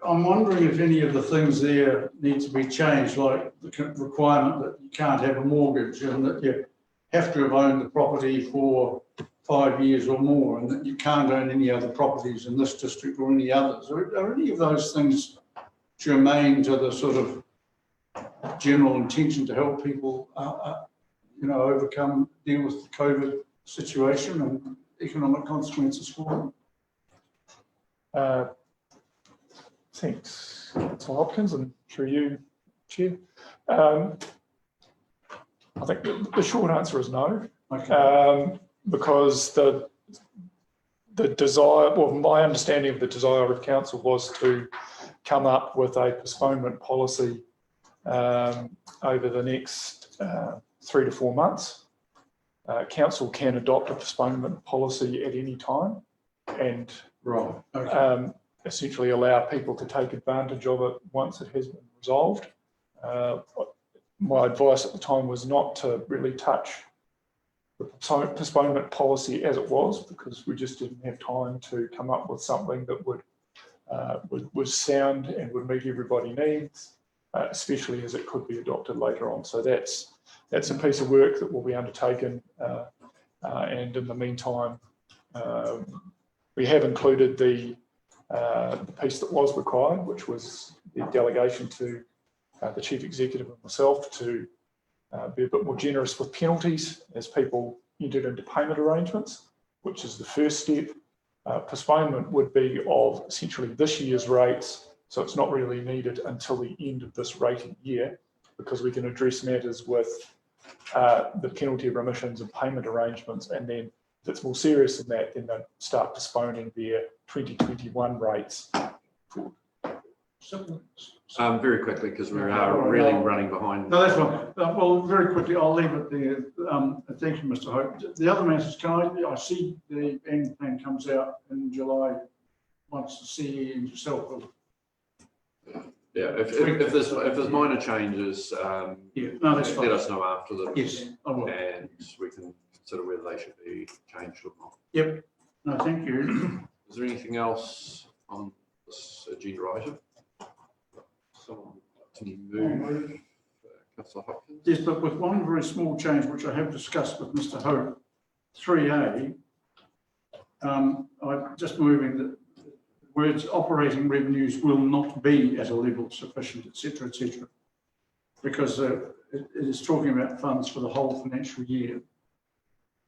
I'm wondering if any of the things there need to be changed, like the requirement that you can't have a mortgage and that you have to have owned the property for 5 years or more and that you can't own any other properties in this district or any others. Are any of those things germane to the sort of general intention to help people, deal with the COVID situation and economic consequences for them? Thanks, Councillor Hopkins, and through you, Chair. I think the short answer is no, Okay. because the desire, well, my understanding of the desire of council was to come up with a postponement policy over the next 3 to 4 months. Council can adopt a postponement policy at any time and Right. Okay. Essentially allow people to take advantage of it once it has been resolved. My advice at the time was not to really touch the postponement policy as it was, because we just didn't have time to come up with something that was sound and would meet everybody's needs, especially as it could be adopted later on. So that's a piece of work that will be undertaken, and in the meantime, we have included the piece that was required, which was the delegation to the Chief Executive and myself to be a bit more generous with penalties as people entered into payment arrangements, which is the first step. Postponement would be of essentially this year's rates, so it's not really needed until the end of this rating year, because we can address matters with the penalty of remissions and payment arrangements, and then if it's more serious than that, then they'll start postponing their 2021 rates. Very quickly, because we are really running behind. No, that's fine. Well, very quickly, I'll leave it there. Thank you, Mr. Hope. The other matters, I see the annual plan comes out in July once the CE and yourself will. Yeah, if there's minor changes, no, that's fine. let us know after the. Yes, I will. And we can consider whether they should be changed or not. Yep. No, thank you. Is there anything else on this agenda item? Someone to move? Councillor Hopkins? Yes, but with one very small change, which I have discussed with Mr. Hope, 3A, I'm just moving the words operating revenues will not be at a level sufficient, etc., because it is talking about funds for the whole financial year.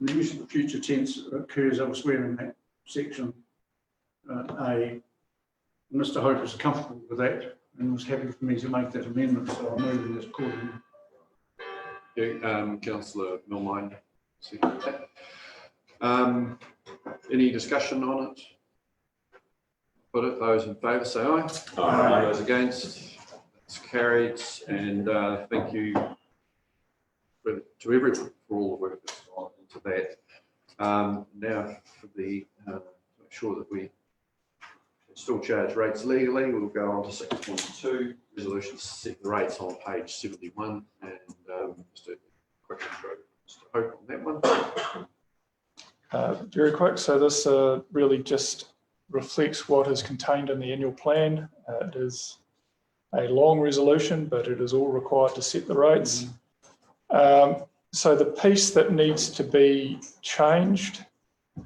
And the use of the future tense occurs elsewhere in that section A. Mr. Hope is comfortable with that and was happy for me to make that amendment, so I'm moving this accordingly. Yeah, Councillor Milmine. Any discussion on it? Put it. Those in favour say aye. Aye. Those against, it's carried. And thank you to everyone for all the work that's gone into that. Now, for the make sure that we still charge rates legally, we'll go on to 6.2, resolution to set the rates on page 71, and just a quick intro to Mr. Hope on that one. Very quick. So this really just reflects what is contained in the annual plan. It is a long resolution, but it is all required to set the rates. So the piece that needs to be changed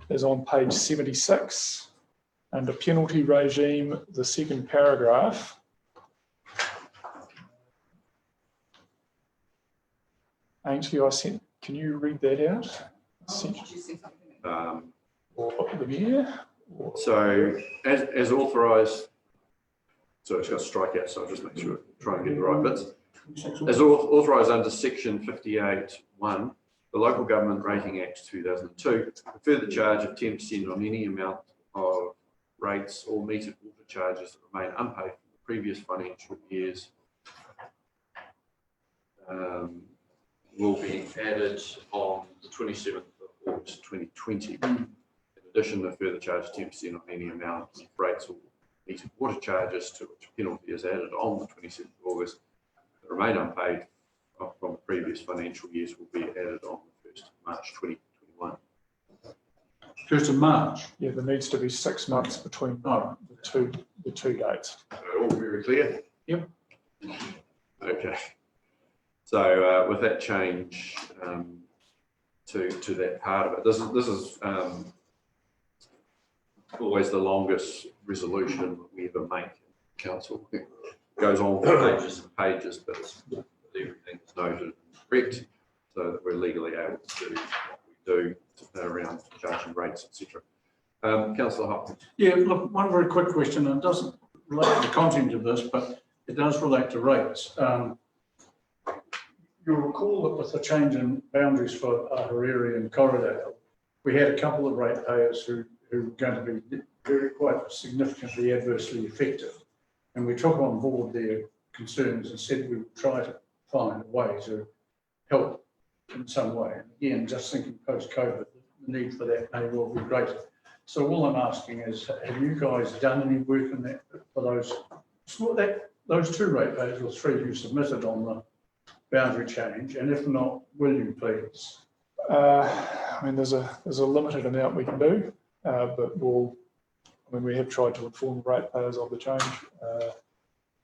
is on page 76, under penalty regime, the second paragraph. Ainsley, can you read that out? Or the mayor? So as authorised, so it's got strikeouts, so I'll just make sure, try and get the right bits. As authorised under section 58(1), the Local Government Rating Act 2002, a further charge of 10% on any amount of rates or metered water charges that remain unpaid for the previous financial years will be added on the 27th of August 2020. In addition, a further charge of 10% on any amount of rates or metered water charges to which penalty is added on the 27th of August that remain unpaid from the previous financial years will be added on the 1st of March 2021. 1st of March? Yeah, there needs to be 6 months between the two dates. All very clear? Yep. Okay. So with that change to that part of it, this is always the longest resolution we ever make in council. It goes on for pages and pages, but everything is noted and correct, so that we're legally able to do what we do around charging rates, etc. Councillor Hopkins. Yeah, look, one very quick question, and it doesn't relate to the content of this, but it does relate to rates. You'll recall that with the change in boundaries for Hariri and Corridale, we had a couple of ratepayers who were going to be quite significantly adversely affected. And we took on board their concerns and said we would try to find a way to help in some way. And again, just thinking post-COVID, the need for that may well be greater. So all I'm asking is, have you guys done any work in that for those two ratepayers or three you submitted on the boundary change? And if not, will you please? I mean, there's a limited amount we can do, but we have tried to inform ratepayers of the change.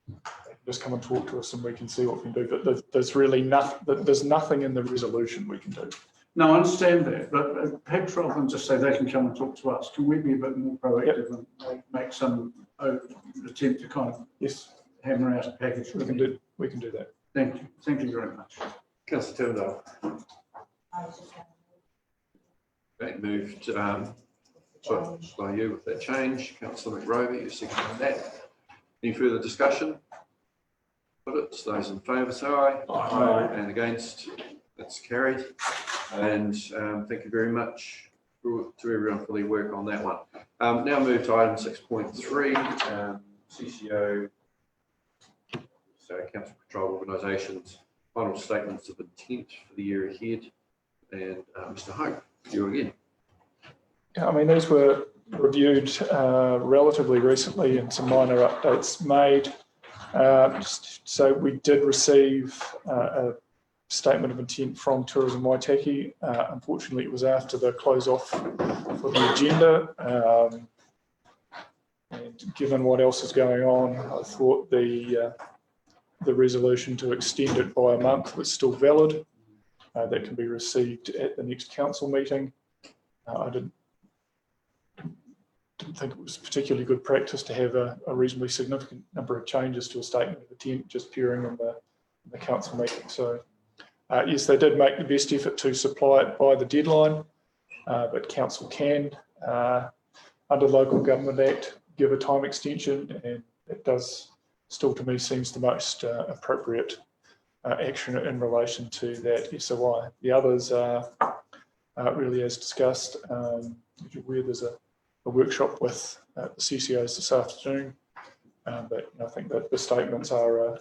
They can just come and talk to us and we can see what we can do, but there's really nothing in the resolution we can do. No, I understand that, but perhaps rather than just say they can come and talk to us, can we be a bit more proactive and make some attempt to kind of hammer out a package? We can do that. Thank you. Thank you very much. Councillor Tindall. That moved by you with that change. Councillor McRoby, you seconded that. Any further discussion? Put it. Those in favour say aye. Aye. And against? That's carried. And thank you very much to everyone for their work on that one. Now move to item 6.3, CCO, so Council Control Organisations, final statements of intent for the year ahead. And Mr. Hope, you again. Yeah, I mean, these were reviewed relatively recently and some minor updates made. So we did receive a statement of intent from Tourism Waitaki. Unfortunately, it was after the close off for the agenda. And given what else is going on, I thought the resolution to extend it by a month was still valid. That can be received at the next council meeting. I didn't think it was particularly good practice to have a reasonably significant number of changes to a statement of intent just appearing in the council meeting. So yes, they did make the best effort to supply it by the deadline, but council can, under the Local Government Act, give a time extension, and it does still to me seems the most appropriate action in relation to that SOI. The others are really as discussed. As you're aware, there's a workshop with the CCOs this afternoon, but I think that the statements are,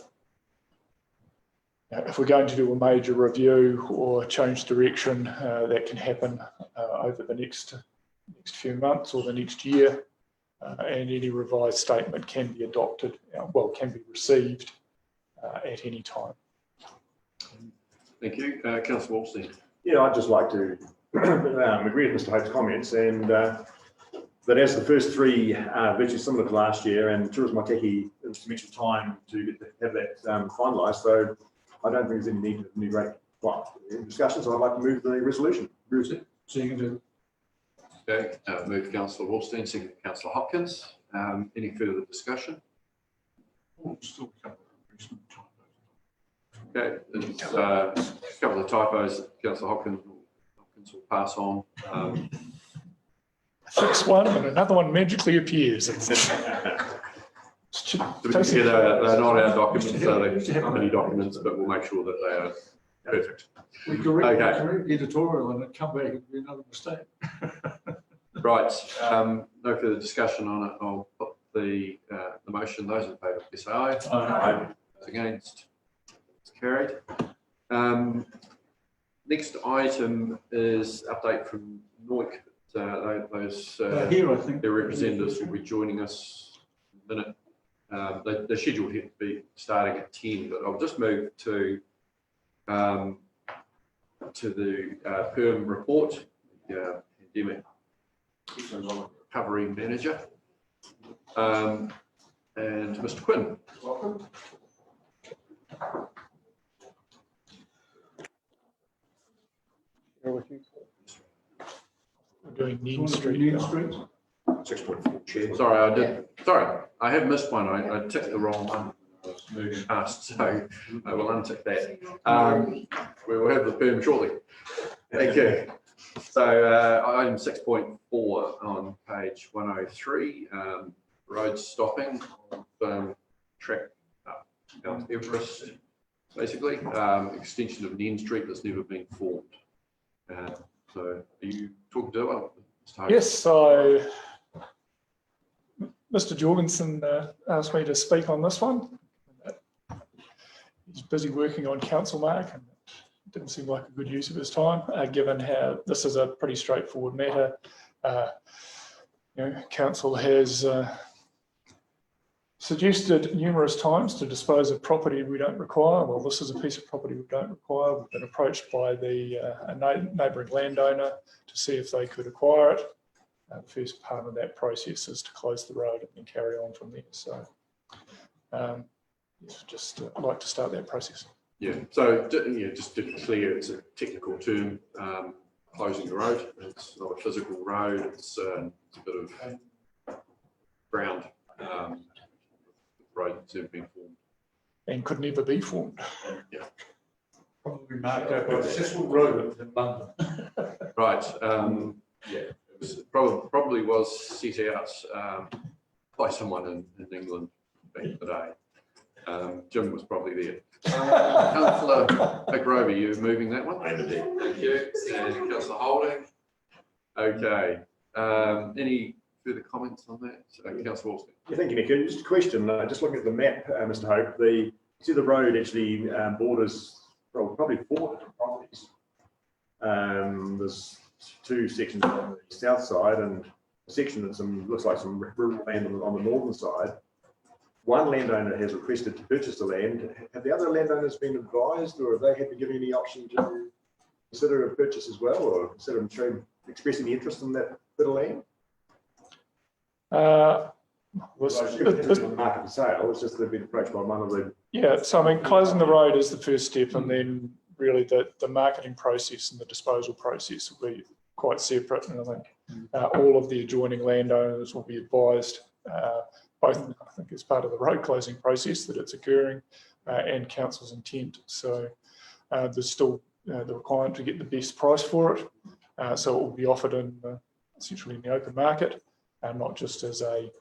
if we're going to do a major review or change direction, that can happen over the next few months or the next year, and any revised statement can be adopted, can be received at any time. Thank you. Councillor Wolfstein. Yeah, I'd just like to agree with Mr. Hope's comments, and that as the first three virtually similar to last year, and Tourism Waitaki some extra time to have that finalised. So I don't think there's any need for any great discussions. I'd like to move the resolution. Seconded. Okay, move Councillor Wallstein, second Councillor Hopkins. Any further discussion? Oh, still a couple of recent typos. Okay, there's a couple of typos that Councillor Hopkins will pass on. Fix one and another one magically appears. To be clear, they're not our documents, so they're company documents, but we'll make sure that they are perfect. We correct the editorial and it come back and be another mistake. Right, no further discussion on it. I'll put the motion. Those in favour, please say aye. Aye. Those against, it's carried. Next item is update from NOIC. Here, I think. Their representatives will be joining us in a minute. They're scheduled here to be starting at 10, but I'll just move to the PERM report, pandemic recovery manager, and Mr. Quinn. Welcome. We're doing Needham Street. Needham Street. 6.4 chair. Sorry, Sorry, I have missed one. I ticked the wrong one. I was moving past, so I will untick that. We will have the PERM shortly. Thank you. So item 6.4 on page 103, road stopping, track up Mount Everest, basically, extension of Nairn Street that's never been formed. So are you talking to it? Yes, so Mr. Jorgensen asked me to speak on this one. He's busy working on council mark and it didn't seem like a good use of his time, given how this is a pretty straightforward matter. Council has suggested numerous times to dispose of property we don't require. Well, this is a piece of property we don't require. We've been approached by a neighbouring landowner to see if they could acquire it. The first part of that process is to close the road and then carry on from there. So just like to start that process. Yeah, so just to be clear, it's a technical term, closing the road. It's not a physical road, it's a bit of ground. Roads have been formed. And could never be formed. Yeah. Probably marked out by a successful road in London. Right, yeah, it was probably was set out by someone in England back in the day. Jim was probably there. Councillor McRoby, you moving that one? I'm indeed. Thank you. And Councillor Holding. Okay. Any further comments on that? Councillor Wallstein. Yeah, thank you, Nick. And just a question, just looking at the map, Mr. Hope, the road actually borders probably 4 different properties. There's 2 sections on the south side and a section that looks like some rural land on the northern side. One landowner has requested to purchase the land. Have the other landowners been advised, or have they had to give any option to consider a purchase as well, or consider expressing the interest in that bit of land? It's on the market for sale. It's just they've been approached by one of the. Yeah, so I mean, closing the road is the first step, and then really the marketing process and the disposal process will be quite separate. And I think all of the adjoining landowners will be advised, both I think as part of the road closing process that it's occurring, and council's intent. So there's still the requirement to get the best price for it. So it will be offered essentially in the open market, not just as a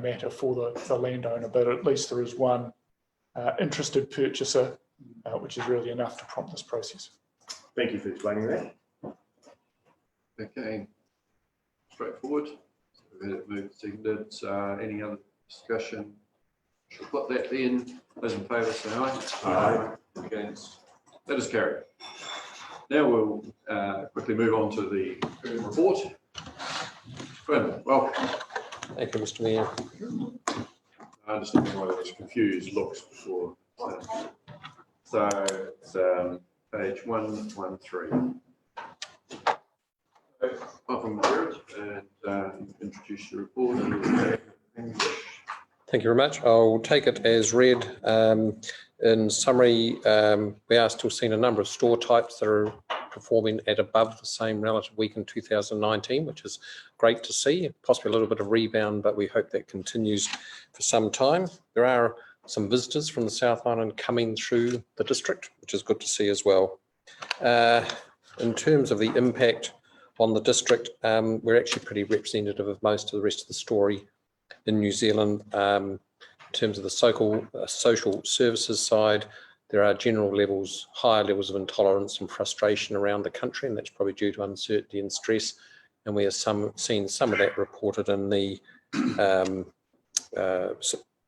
matter for the landowner, but at least there is one interested purchaser, which is really enough to prompt this process. Thank you for explaining that. Okay, straightforward. Moved, seconded. Any other discussion? Should put that in. Those in favour say aye. Aye. Against. That is carried. Now we'll quickly move on to the report. Quinn, welcome. Thank you, Mr. Mayor. I understand why there was confused looks before. So it's page 113. Welcome, Jared, and introduce your report. Thank you very much. I'll take it as read. In summary, we are still seeing a number of store types that are performing at above the same relative week in 2019, which is great to see. Possibly a little bit of rebound, but we hope that continues for some time. There are some visitors from the South Island coming through the district, which is good to see as well. In terms of the impact on the district, we're actually pretty representative of most of the rest of the story in New Zealand. In terms of the social services side, there are general levels, higher levels of intolerance and frustration around the country, and that's probably due to uncertainty and stress. And we are seeing some of that reported in the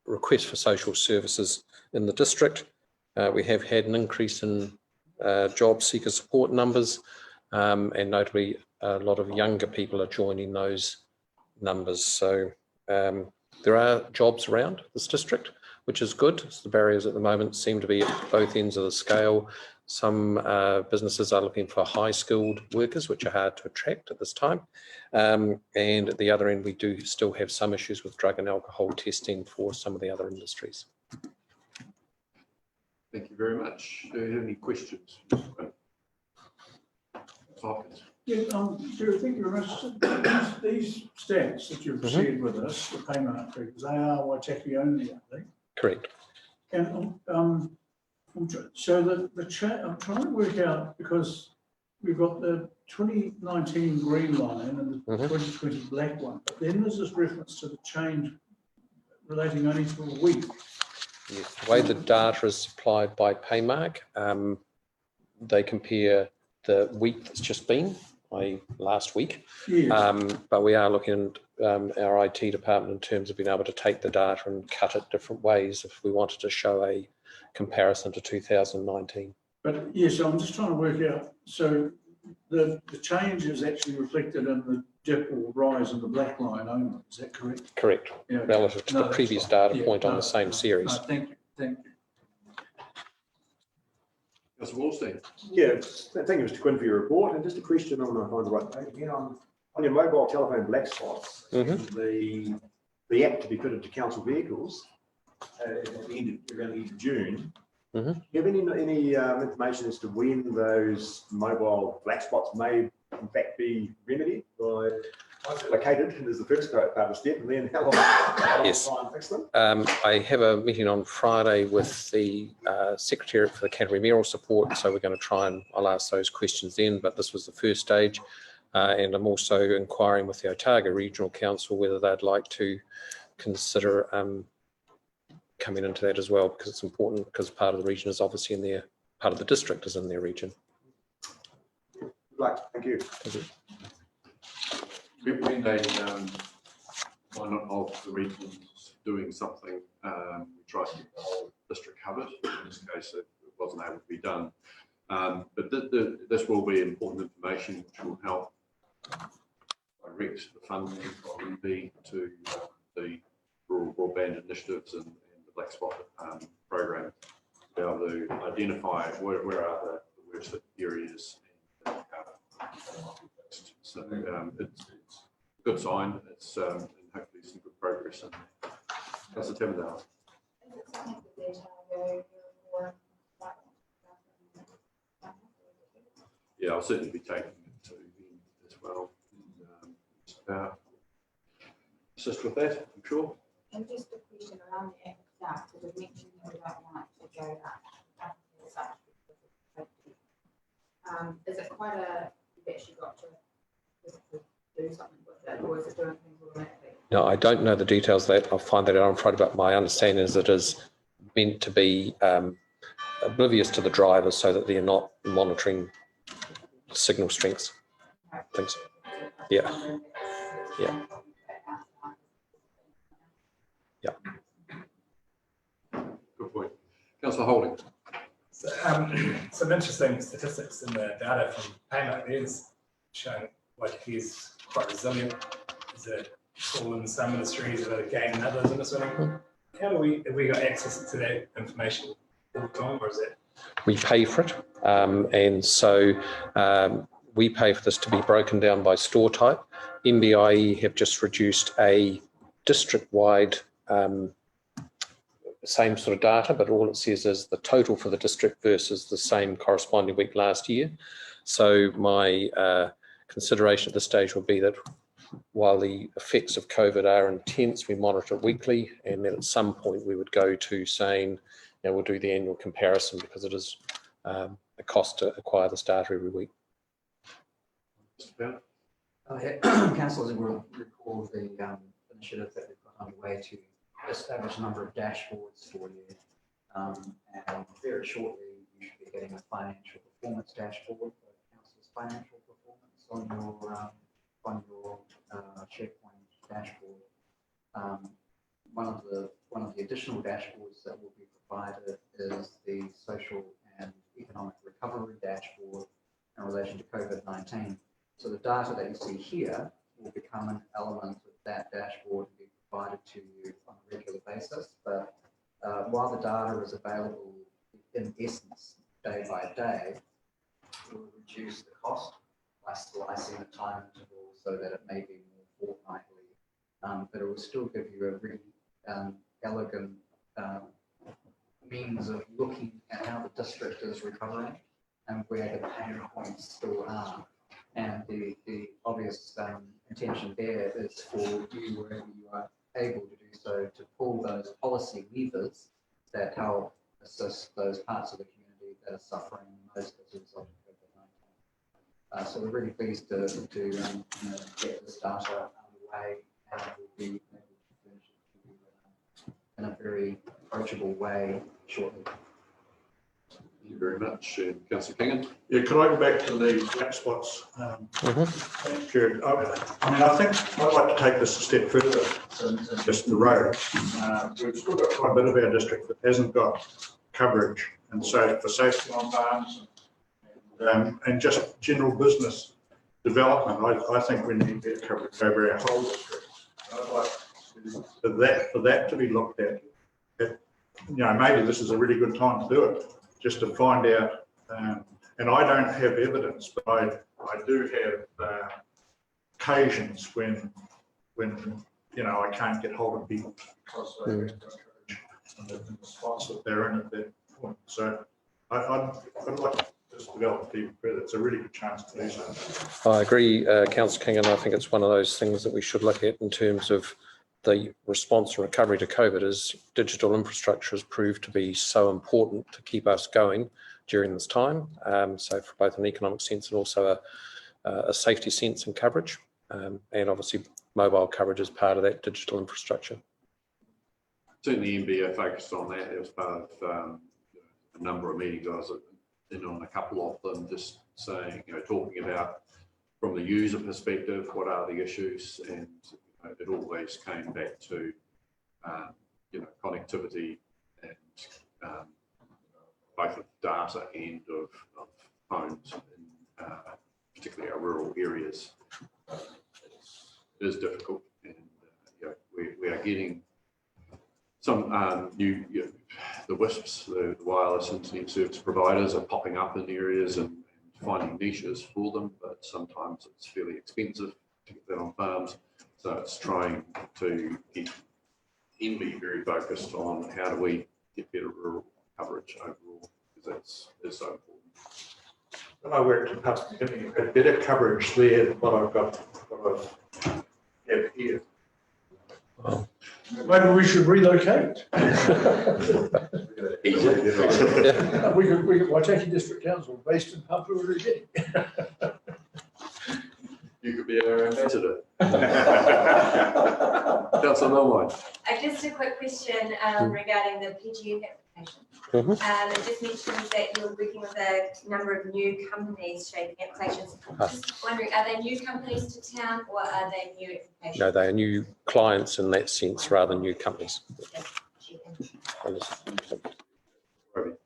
request for social services in the district. We have had an increase in job seeker support numbers, and notably a lot of younger people are joining those numbers. So there are jobs around this district, which is good. So the barriers at the moment seem to be at both ends of the scale. Some businesses are looking for high-skilled workers, which are hard to attract at this time. And at the other end, we do still have some issues with drug and alcohol testing for some of the other industries. Thank you very much. Do you have any questions? Yeah, Jerry, thank you very much. These stats that you've shared with us, the payment figures, they are Waitaki only, I think. Correct. And so I'm trying to work out, because we've got the 2019 green line and the 2020 black one, but then there's this reference to the change relating only to a week. Yes, the way the data is supplied by Paymark, they compare the week that's just been, last week. Yes. But we are looking at our IT department in terms of being able to take the data and cut it different ways if we wanted to show a comparison to 2019. But yes, I'm just trying to work out, so the change is actually reflected in the dip or rise in the black line only, is that correct? Correct, yeah, relative to the previous data point on the same series. Thank you, thank you. Mr. Wallstein. Yeah, thank you, Mr. Quinn, for your report. And just a question on the right page again on your mobile telephone black spots, the app to be fitted to council vehicles at the end of June. Do you have any information as to when those mobile black spots may in fact be remedied by located is the first part of the step, and then how long yes. Try and fix them? I have a meeting on Friday with the Secretariat for the Canterbury Mayoral Support, so we're going to try and I'll ask those questions then, but this was the first stage. And I'm also inquiring with the Otago Regional Council whether they'd like to consider coming into that as well, because it's important, because part of the region is obviously in their, part of the district is in their region. Good luck. Thank you. Thank you. When one of the regions doing something, we try to get the whole district covered. In this case, it wasn't able to be done. But this will be important information which will help direct the funding from EB to the rural broadband initiatives and the black spot program to be able to identify where are the worst areas and so it's a good sign. It's and hopefully some good progress. And that's the Timbervale. Yeah, I'll certainly be taking it to them as well. And, assist with that, I'm sure. And just a question around the app itself, because we've mentioned that we don't want it to go up. Is it quite a, you've actually got to do something with it, or is it doing things automatically? No, I don't know the details of that. I'll find that out on Friday, but my understanding is it is meant to be oblivious to the drivers so that they're not monitoring signal strengths. Thanks. Yeah. Yeah. Yeah. Good point. Councillor Holding. So, some interesting statistics in the data from Paymark is showing Waitaki is quite resilient. Is it fall in some industries, is it a gain in others, and this sort of thing? How do we, have we got access to that information all the time, or is it? We pay for it, and so we pay for this to be broken down by store type. MBIE have just reduced a district-wide same sort of data, but all it says is the total for the district versus the same corresponding week last year. So my consideration at this stage would be that while the effects of COVID are intense, we monitor it weekly, and then at some point we would go to saying, we'll do the annual comparison, because it is a cost to acquire this data every week. Councillors will recall the initiative that we've got underway to establish a number of dashboards for you. And very shortly, you should be getting a financial performance dashboard for council's financial performance on your SharePoint dashboard. One of the additional dashboards that will be provided is the social and economic recovery dashboard in relation to COVID-19. So the data that you see here will become an element of that dashboard and be provided to you on a regular basis. But while the data is available in essence day by day, it will reduce the cost by slicing the time interval so that it may be more fortnightly. But it will still give you a really elegant means of looking at how the district is recovering and where the pain points still are. And the obvious intention there is for you, wherever you are able to do so, to pull those policy levers that help assist those parts of the community that are suffering most as a result of COVID-19. So we're really pleased to get this data underway, and we'll be able to finish it in a very approachable way shortly. Thank you very much, Councillor Kingan. Yeah, could I go back to the black spots? Thanks, Jared. I think I'd like to take this a step further than just the road. We've still got quite a bit of our district that hasn't got coverage, and so for safety on farms and just general business development, I think we need better coverage over our whole district. I'd like for that to be looked at. Maybe this is a really good time to do it, just to find out, and I don't have evidence, but I do have occasions when I can't get hold of people because they have the spots that they're in at that point. So I'd like to just develop people further. It's a really good chance to do so. I agree, Councillor King, and I think it's one of those things that we should look at in terms of the response and recovery to COVID. Is digital infrastructure has proved to be so important to keep us going during this time. So for both an economic sense and also a safety sense and coverage. And obviously mobile coverage is part of that digital infrastructure. Certainly MBA focused on that as part of a number of meetings. I was in on a couple of them, just saying, talking about from the user perspective, what are the issues, and it always came back to, connectivity and both of data and of phones, in particularly our rural areas. It is difficult, and we are getting some new, the WISPs, the wireless internet service providers, are popping up in areas and finding niches for them, but sometimes it's fairly expensive to get that on farms. So it's trying to get MB very focused on how do we get better rural coverage overall, because that's so important. When I worked in Papua New Guinea, I had better coverage there than what I have here. Wow. Maybe we should relocate. We could Waitaki District Council based in Papua New Guinea. You could be our ambassador. Councillor Milwine. Just a quick question regarding the PGF application. It just mentions that you're working with a number of new companies shaping applications. Just wondering, are they new companies to town or are they new applications? No, they are new clients in that sense rather than new companies.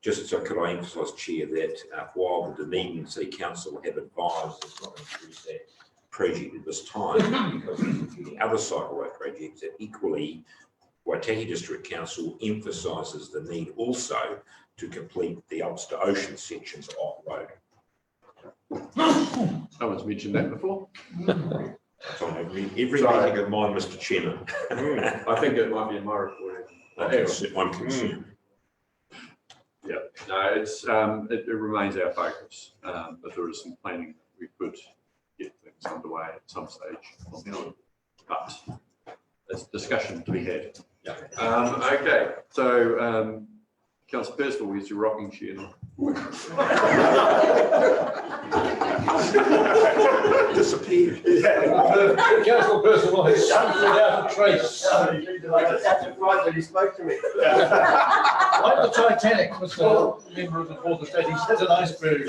Just so could I emphasise, Chair, that while the Dunedin City Council have advised us not to introduce that project at this time because of the other cycleway projects, that equally Waitaki District Council emphasises the need also to complete the Ulster Ocean sections off-road. No one's mentioned that before. Every meeting of mine, Mr. Chairman. I think it might be in my report. I'm concerned. Yeah, no, it's, it remains our focus, but there is some planning we could get things underway at some stage. But there's discussion to be had. Yeah. Okay, so Councillor Percival, is your rocking chair now? Disappeared. Councillor Percival has sunk without a trace. That's surprised that he spoke to me. Like the Titanic, Mr. Member of the Fourth Estate, he says an iceberg.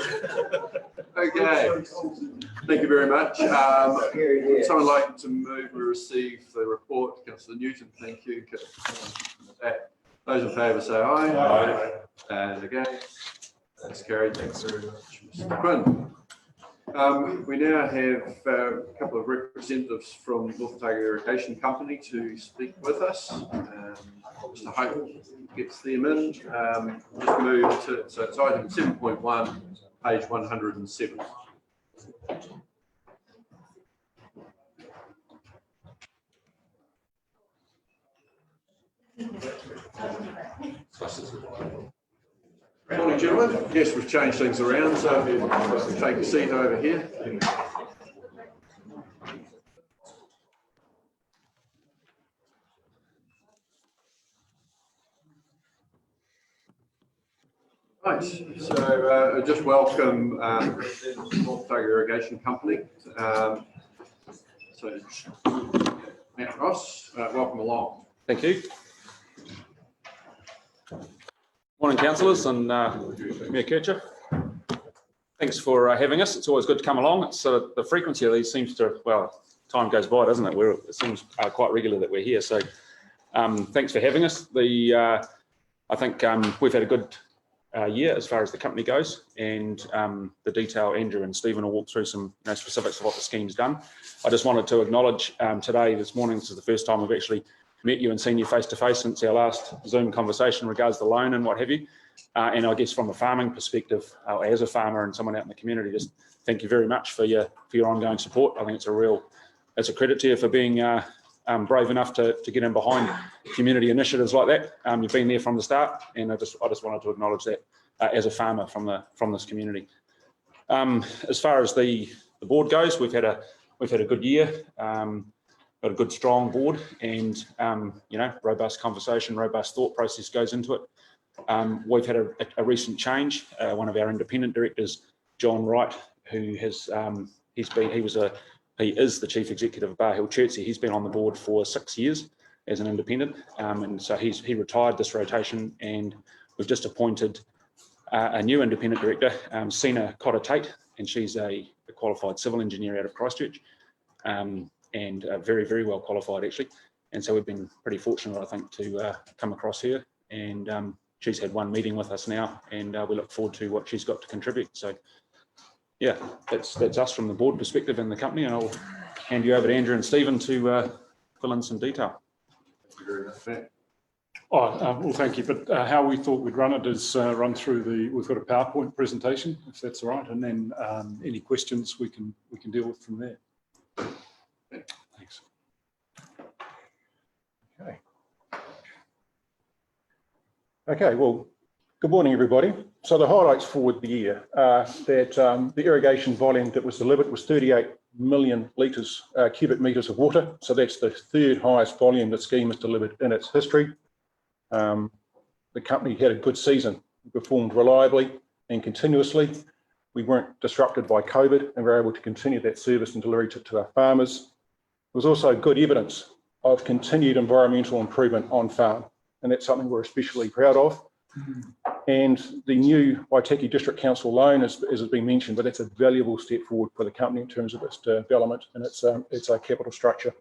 Okay, thank you very much. Here. Someone like to move and receive the report? Councillor Newton, thank you. Those in favour say aye. Aye. And against, that's carried. Thanks very much, Mr. Quinn. We now have a couple of representatives from Waitaki Irrigation Company to speak with us. Mr. Hope gets them in. Just move to, so it's item 7.1, page 107. Morning, gentlemen. Yes, we've changed things around, so if you take a seat over here. Right, so I just welcome Waitaki Irrigation Company. So Matt Ross, welcome along. Thank you. Morning, councillors and Mayor Kircher. Thanks for having us. It's always good to come along. It's the frequency of these seems to, well, time goes by, doesn't it? It seems quite regular that we're here. So thanks for having us. I think we've had a good year as far as the company goes, and the detail Andrew and Stephen will walk through some specifics of what the scheme's done. I just wanted to acknowledge this morning, this is the first time we've actually met you and seen you face to face since our last Zoom conversation in regards to the loan and what have you. And I guess from a farming perspective, as a farmer and someone out in the community, just thank you very much for your ongoing support. I think it's a credit to you for being brave enough to get in behind community initiatives like that. You've been there from the start, and I just wanted to acknowledge that as a farmer from this community. As far as the board goes, we've had a good year. Got a good strong board, and robust conversation, robust thought process goes into it. We've had a recent change. One of our independent directors, John Wright, who has he is the chief executive of Bar Hill Chertsey. He's been on the board for 6 years as an independent, and so he retired this rotation, and we've just appointed a new independent director, Sina Cotter-Tate, and she's a qualified civil engineer out of Christchurch. And very, very well qualified actually. And so we've been pretty fortunate, I think, to come across her. And she's had one meeting with us now, and we look forward to what she's got to contribute. So yeah, that's us from the board perspective and the company. And I'll hand you over to Andrew and Stephen to fill in some detail. Thank you very much, Matt. Well, thank you. But how we thought we'd run it is run through we've got a PowerPoint presentation, if that's all right, and then any questions we can deal with from there. Thanks. Okay, well, good morning, everybody. So the highlights for the year are that the irrigation volume that was delivered was 38 million litres, cubic metres of water. So that's the third highest volume the scheme has delivered in its history. The company had a good season. We performed reliably and continuously. We weren't disrupted by COVID, and we were able to continue that service and delivery to our farmers. There was also good evidence of continued environmental improvement on farm, and that's something we're especially proud of. And the new Waitaki District Council loan, as has been mentioned, but it's a valuable step forward for the company in terms of its development and its capital structure.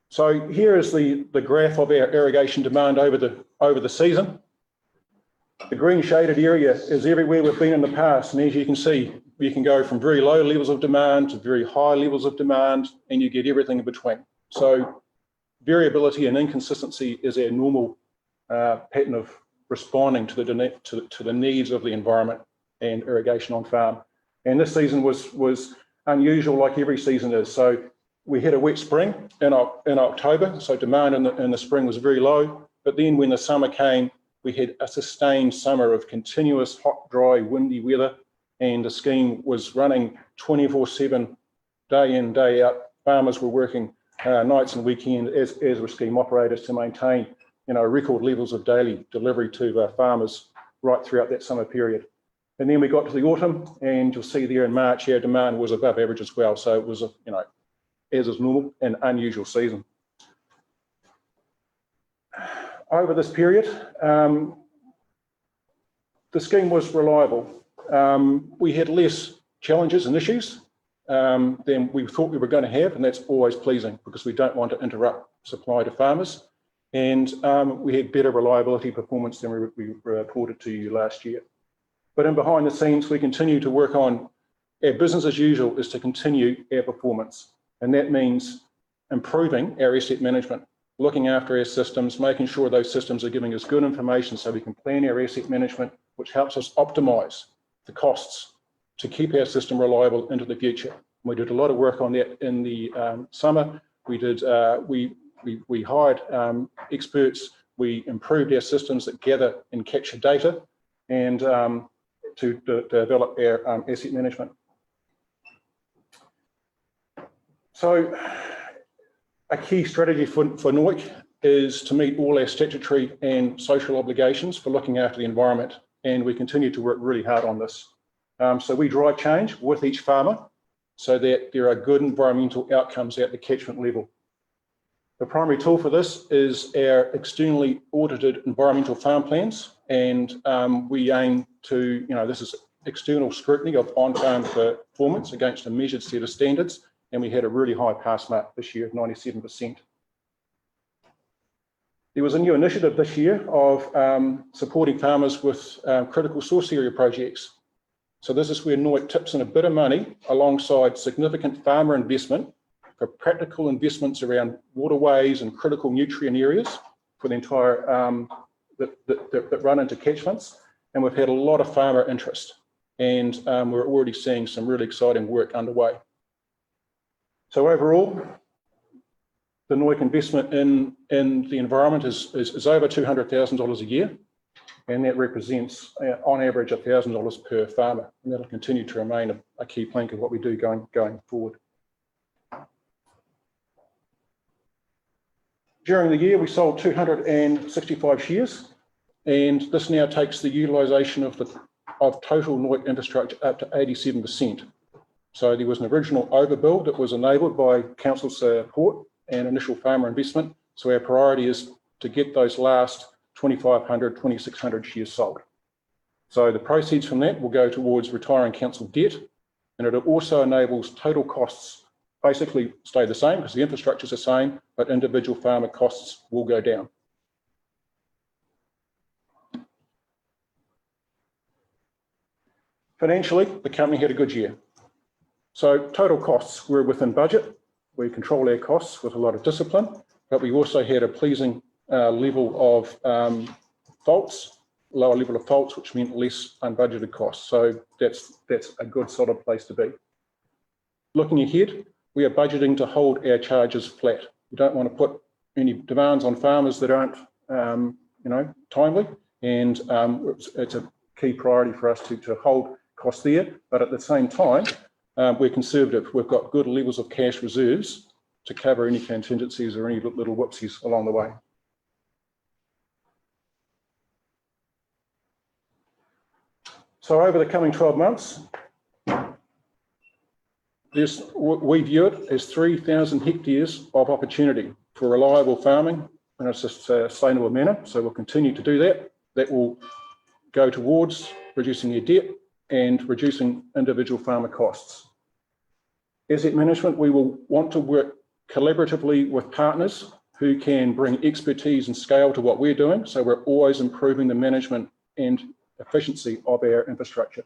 So here is the graph of our irrigation demand over the season. The green shaded area is everywhere we've been in the past, and as you can see, you can go from very low levels of demand to very high levels of demand, and you get everything in between. So variability and inconsistency is our normal pattern of responding to the needs of the environment and irrigation on farm. And this season was unusual, like every season is. So We had a wet spring in October, so demand in the spring was very low. But then when the summer came, we had a sustained summer of continuous hot, dry, windy weather, and the scheme was running 24/7, day in, day out. Farmers were working nights and weekends as were scheme operators to maintain, record levels of daily delivery to farmers right throughout that summer period. And then we got to the autumn, and you'll see there in March, our demand was above average as well. So it was, as is normal, an unusual season. Over this period, the scheme was reliable. We had less challenges and issues than we thought we were going to have, and that's always pleasing because we don't want to interrupt supply to farmers. And we had better reliability performance than we reported to you last year. But in behind the scenes, we continue to work on our business as usual is to continue our performance. And that means improving our asset management, looking after our systems, making sure those systems are giving us good information so we can plan our asset management, which helps us optimise the costs to keep our system reliable into the future. We did a lot of work on that in the summer. We did. We hired experts. We improved our systems that gather and capture data, and to develop our asset management. So a key strategy for NOIC is to meet all our statutory and social obligations for looking after the environment, and we continue to work really hard on this. So we drive change with each farmer so that there are good environmental outcomes at the catchment level. The primary tool for this is our externally audited environmental farm plans, and we aim to, this is external scrutiny of on-farm performance against a measured set of standards, and we had a really high pass mark this year of 97%. There was a new initiative this year of supporting farmers with critical source area projects. So this is where NOIC tips in a bit of money alongside significant farmer investment for practical investments around waterways and critical nutrient areas for the entire, that run into catchments. And we've had a lot of farmer interest, and we're already seeing some really exciting work underway. So overall, the NOIC investment in the environment is over $200,000 a year, and that represents on average $1,000 per farmer, and that'll continue to remain a key plank of what we do going forward. During the year, we sold 265 shares, and this now takes the utilisation of total NOIC infrastructure up to 87%. So there was an original overbuild that was enabled by council support and initial farmer investment. So our priority is to get those last 2,500, 2,600 shares sold. So the proceeds from that will go towards retiring council debt, and it also enables total costs basically stay the same because the infrastructure is the same, but individual farmer costs will go down. Financially, the company had a good year. So total costs were within budget. We control our costs with a lot of discipline, but we also had a pleasing level of faults, lower level of faults, which meant less unbudgeted costs. So that's a good solid place to be. Looking ahead, we are budgeting to hold our charges flat. We don't want to put any demands on farmers that aren't, timely, and it's a key priority for us to hold costs there. But at the same time, we're conservative. We've got good levels of cash reserves to cover any contingencies or any little whoopsies along the way. So over the coming 12 months, we view it as 3,000 hectares of opportunity for reliable farming in a sustainable manner. So we'll continue to do that. That will go towards reducing their debt and reducing individual farmer costs. Asset management, we will want to work collaboratively with partners who can bring expertise and scale to what we're doing. So we're always improving the management and efficiency of our infrastructure.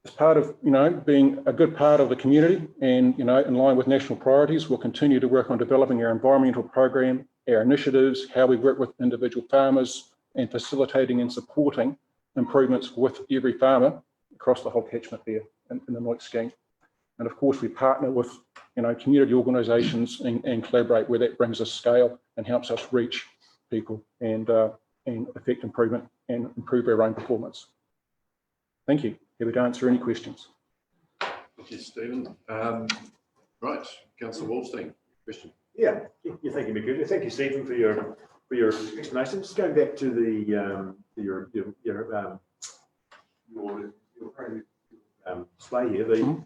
As part of, being a good part of the community and, in line with national priorities, we'll continue to work on developing our environmental program, our initiatives, how we work with individual farmers, and facilitating and supporting improvements with every farmer across the whole catchment there in the NOIC scheme. And of course, we partner with, community organisations and collaborate where that brings us scale and helps us reach people and affect improvement and improve our own performance. Thank you. Happy to answer any questions. Thank you, Stephen. Right, Councillor Wallstein, question. Yeah, thank you, Mick. Thank you, Stephen, for your explanation. Just going back to your display here.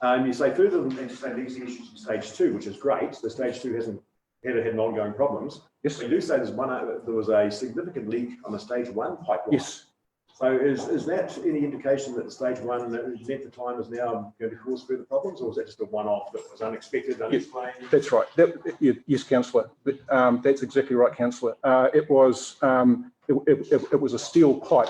You say further than to say these issues in stage 2, which is great. The stage 2 hasn't had ongoing problems. Yes. You do say there was a significant leak on the stage 1 pipeline. Yes. So is that any indication that stage 1 that was at the time is now going to cause further problems, or was that just a one-off that was unexpected, unexplained? Yes, that's right. Yes, Councillor. That's exactly right, Councillor. It was a steel pipe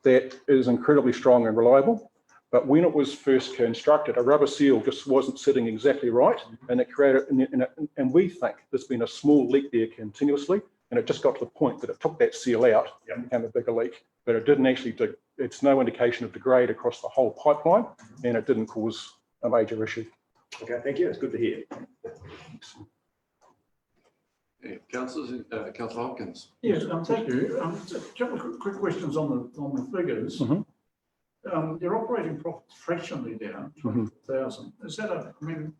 that is incredibly strong and reliable. But when it was first constructed, a rubber seal just wasn't sitting exactly right, and it created. And we think there's been a small leak there continuously, and it just got to the point that it took that seal out and became a bigger leak. But it didn't actually. It's no indication of degrade across the whole pipeline, and it didn't cause a major issue. Okay, thank you. It's good to hear. Yeah, Councillor Hopkins. Yes, thank you. A couple of quick questions on the figures. Your operating profit's fractionally down, 20,000. Is that were you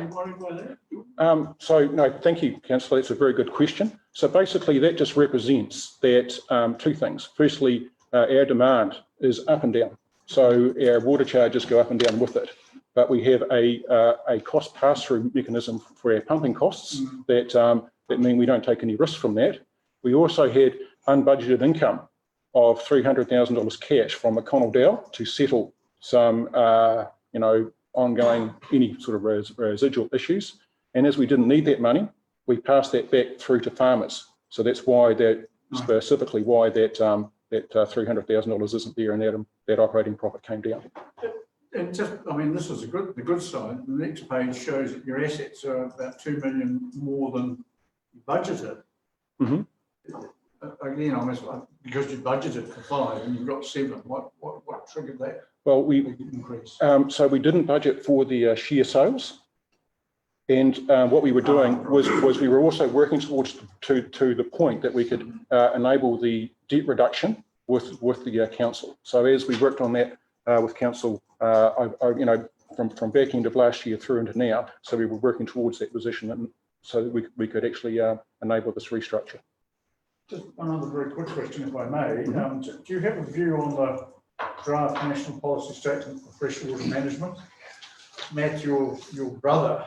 worried by that? So no, thank you, Councillor. That's a very good question. So basically, that just represents that two things. Firstly, our demand is up and down, so our water charges go up and down with it. But we have a cost pass-through mechanism for our pumping costs that mean we don't take any risk from that. We also had unbudgeted income of $300,000 cash from McConnell Dowell to settle some, ongoing, any sort of residual issues. And as we didn't need that money, we passed that back through to farmers. So that's why specifically why that $300,000 isn't there, and that operating profit came down. And just, this is the good side. The next page shows that your assets are about 2 million more than budgeted. Again, because you budgeted for 5 and you've got 7, what triggered that? Well, increase? So we didn't budget for the share sales, and what we were doing was we were also working towards to the point that we could enable the debt reduction with the council. So as we worked on that with council, from back end of last year through into now, so we were working towards that position, and so that we could actually enable this restructure. Just one other very quick question, if I may. Do you have a view on the draft national policy statement for freshwater management? Matt, your brother,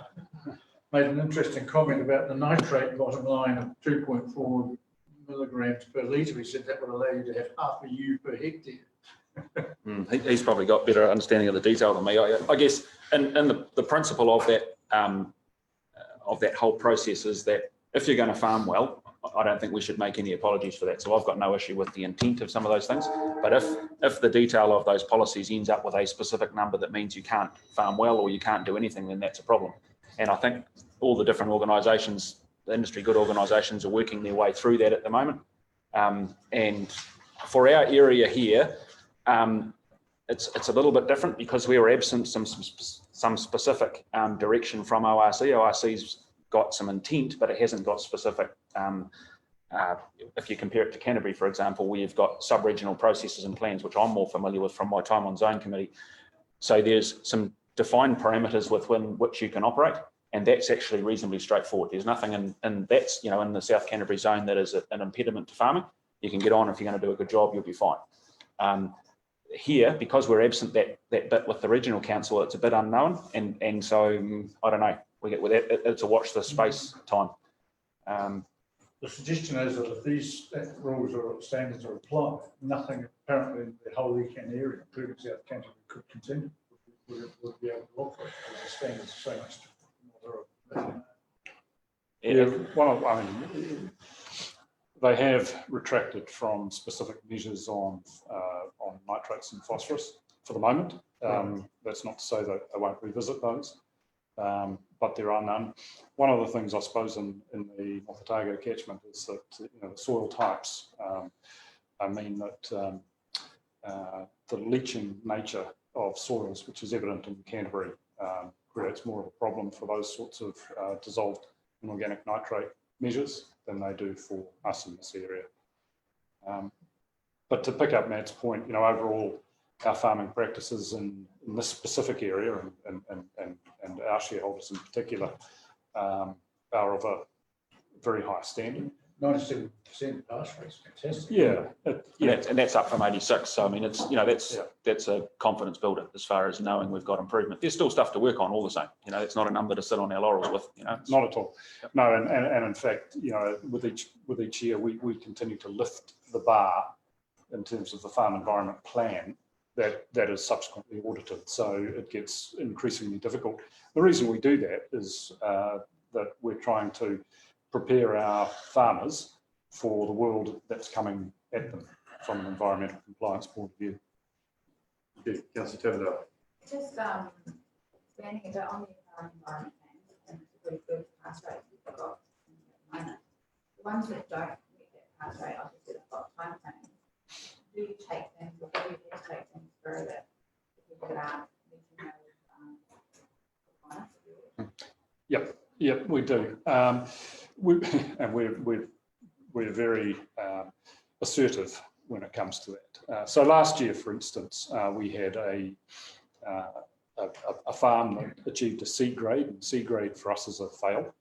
made an interesting comment about the nitrate bottom line of 2.4 milligrams per litre. He said that would allow you to have half a U per hectare. He's probably got better understanding of the detail than me. I guess, and the principle of that whole process is that if you're going to farm well, I don't think we should make any apologies for that. So I've got no issue with the intent of some of those things. But if the detail of those policies ends up with a specific number that means you can't farm well or you can't do anything, then that's a problem. And I think all the different organisations, the industry good organisations, are working their way through that at the moment. And for our area here, it's a little bit different because we were absent some specific direction from ORC. ORC's got some intent, but it hasn't got specific. If you compare it to Canterbury, for example, we've got sub-regional processes and plans, which I'm more familiar with from my time on zone committee. So there's some defined parameters within which you can operate, and that's actually reasonably straightforward. There's nothing in that's, in the South Canterbury zone that is an impediment to farming. You can get on. If you're going to do a good job, you'll be fine. Here, because we're absent that bit with the regional council, it's a bit unknown, and so I don't know. It's a watch this space time. The suggestion is that if these rules or standards are applied, nothing apparently in the whole Ecan area, including South Canterbury, could continue. Would be able to operate because the standards are so much different. They have retracted from specific measures on nitrates and phosphorus for the moment. That's not to say that they won't revisit those, but there are none. One of the things I suppose in the North Otago catchment is that the soil types mean that the leaching nature of soils, which is evident in Canterbury, creates more of a problem for those sorts of dissolved inorganic nitrate measures than they do for us in this area. But to pick up Matt's point, you know, overall, our farming practices in this specific area and our shareholders in particular are of a very high standard. 97% pass rate, fantastic. Yeah, and that's up from 86. So I mean, it's, you know, that's a confidence builder as far as knowing we've got improvement. There's still stuff to work on all the same. You know, it's not a number to sit on our laurels with. You know, not at all. No, and in fact, you know, with each year, we continue to lift the bar in terms of the farm environment plan that is subsequently audited. So it gets increasingly difficult. The reason we do that is that we're trying to prepare our farmers for the world that's coming at them from an environmental compliance point of view. Councillor Tavendale. Just expanding a bit on the environment plans and the really good pass rates we've got at the moment. The ones that don't meet that pass rate, obviously they've got time frames. Do you take things, or do you need to take things further if you get out meeting those requirements? Yep, we do. We're very assertive when it comes to that. So last year, for instance, we had a farm that achieved a C grade, and C grade for us is a fail.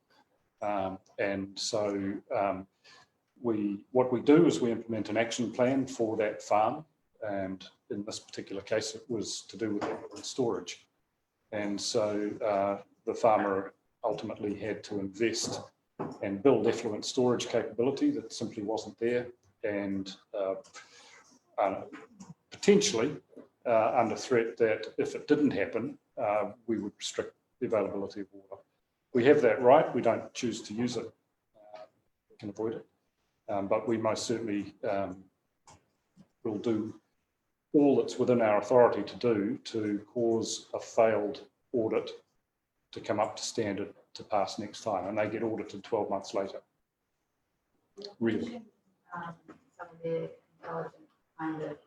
And so what we do is we implement an action plan for that farm, and in this particular case, it was to do with effluent storage. And so the farmer ultimately had to invest and build effluent storage capability that simply wasn't there, and potentially under threat that if it didn't happen, we would restrict the availability of water. We have that right. We don't choose to use it. We can avoid it. But we most certainly will do all that's within our authority to do to cause a failed audit to come up to standard to pass next time, and they get audited 12 months later. Really. Some of the intelligent kind of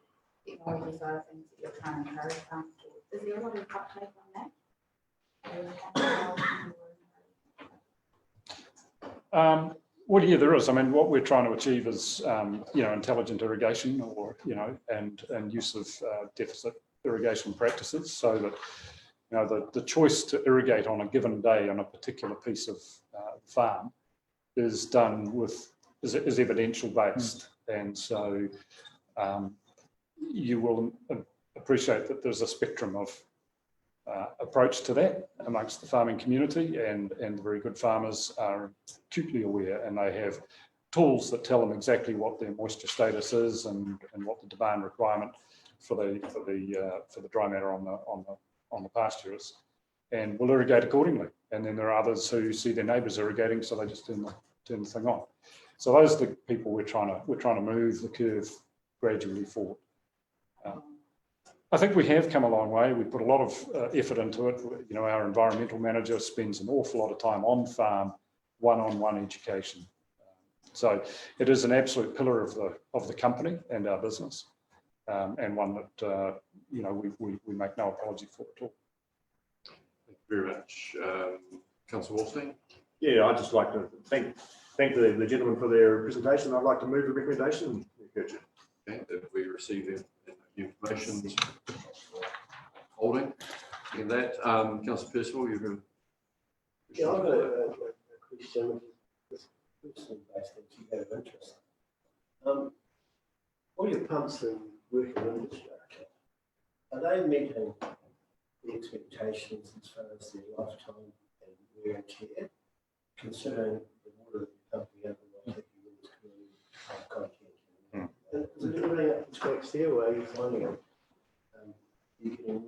technology side of things that you're trying to encourage farmers to. Is there a lot of uptake on that? Well, yeah, there is. I mean, what we're trying to achieve is, you know, intelligent irrigation, or, you know, and use of deficit irrigation practices, so that, you know, the choice to irrigate on a given day on a particular piece of farm is done is evidential based. And so you will appreciate that there's a spectrum of approach to that amongst the farming community, and the very good farmers are acutely aware, and they have tools that tell them exactly what their moisture status is and what the demand requirement for the dry matter on the pasture is, and will irrigate accordingly. And then there are others who see their neighbours irrigating, so they just turn the thing on. So those are the people we're trying to move the curve gradually forward. I think we have come a long way. We put a lot of effort into it. You know, our environmental manager spends an awful lot of time on farm, one-on-one education. So it is an absolute pillar of the company and our business, and one that you know, we make no apology for at all. Thank you very much, Councillor Wallstein. Yeah, I'd just like to thank the gentlemen for their presentation. I'd like to move the recommendation. Okay, if we receive the information holding in that, Councillor Percival, you're going to. Yeah, I've got a question. This person based in you have interest. All your pumps and working infrastructure, are they meeting the expectations as far as their lifetime and wear and tear, considering the water that you're pumping out of the Waitaki content? And is it everything up to scratch there, or are you finding it you're getting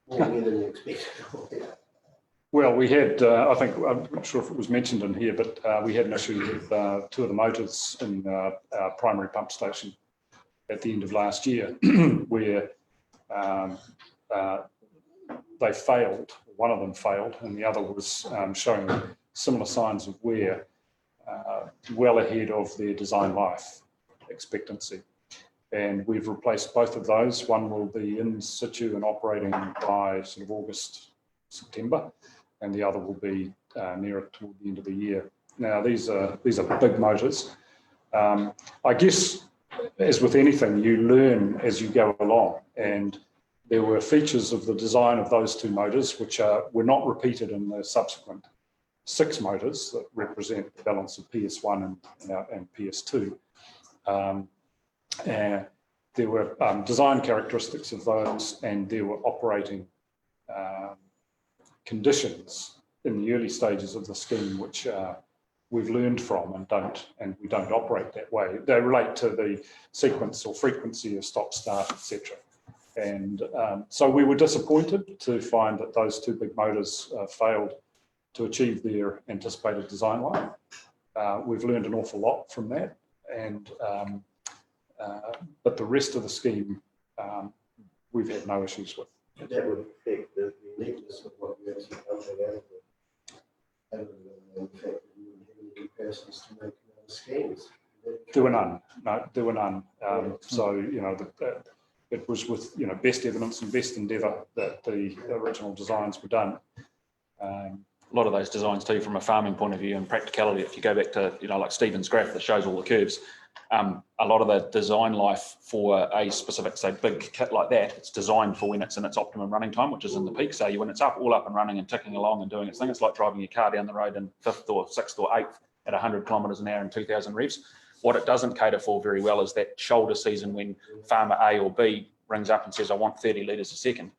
more wear than you expected? Well, we had, I think, I'm not sure if it was mentioned in here, but we had an issue with two of the motors in our primary pump station at the end of last year, where they failed. One of them failed, and the other was showing similar signs of wear well ahead of their design life expectancy. And we've replaced both of those. One will be in situ and operating by sort of August September, and the other will be nearer toward the end of the year. Now, these are big motors. I guess, as with anything, you learn as you go along, and there were features of the design of those two motors which were not repeated in the subsequent 6 motors that represent the balance of PS1 and PS2. There were design characteristics of those, and there were operating conditions in the early stages of the scheme which we've learned from and we don't operate that way. They relate to the sequence or frequency of stop-start, etc. And so we were disappointed to find that those 2 big motors failed to achieve their anticipated design life. We've learned an awful lot from that, and but the rest of the scheme we've had no issues with. That would affect the uniqueness of what you actually coming out of it. Other than the fact that you wouldn't have any comparisons to make other schemes. There were none. No, there were none. So, you know, it was with, you know, best evidence and best endeavour that the original designs were done. A lot of those designs too, from a farming point of view and practicality, if you go back to, you know, like Stephen's graph that shows all the curves, a lot of the design life for a specific, say, big kit like that, it's designed for when it's in its optimum running time, which is in the peak. So when it's all up and running and ticking along and doing its thing, it's like driving your car down the road in 5th or 6th or 8th at 100 kilometres an hour and 2,000 revs. What it doesn't cater for very well is that shoulder season when farmer A or B rings up and says, I want 30 litres a second.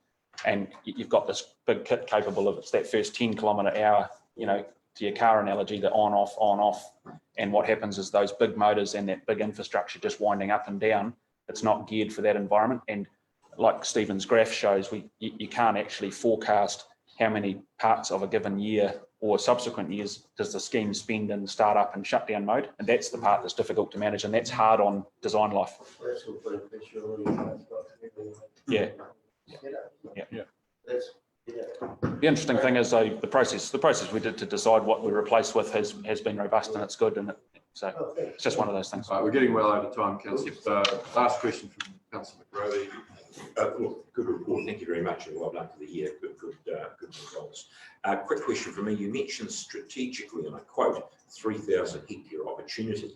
And you've got this big kit capable of, it's that first 10 kilometre hour, you know, to your car analogy, the on, off. And what happens is those big motors and that big infrastructure just winding up and down, it's not geared for that environment. And like Stephen's graph shows, you can't actually forecast how many parts of a given year or subsequent years does the scheme spend in startup and shutdown mode. And that's the part that's difficult to manage, and that's hard on design life. Yeah. Yeah. The interesting thing is, though, the process we did to decide what we replace with has been robust and it's good, and so it's just one of those things. Right, we're getting well over time, Councillor. Last question from Councillor McGrovey. Look, good report. Thank you very much, and well done for the year. Good results. Quick question from me. You mentioned strategically, and I quote, 3,000 hectare opportunity.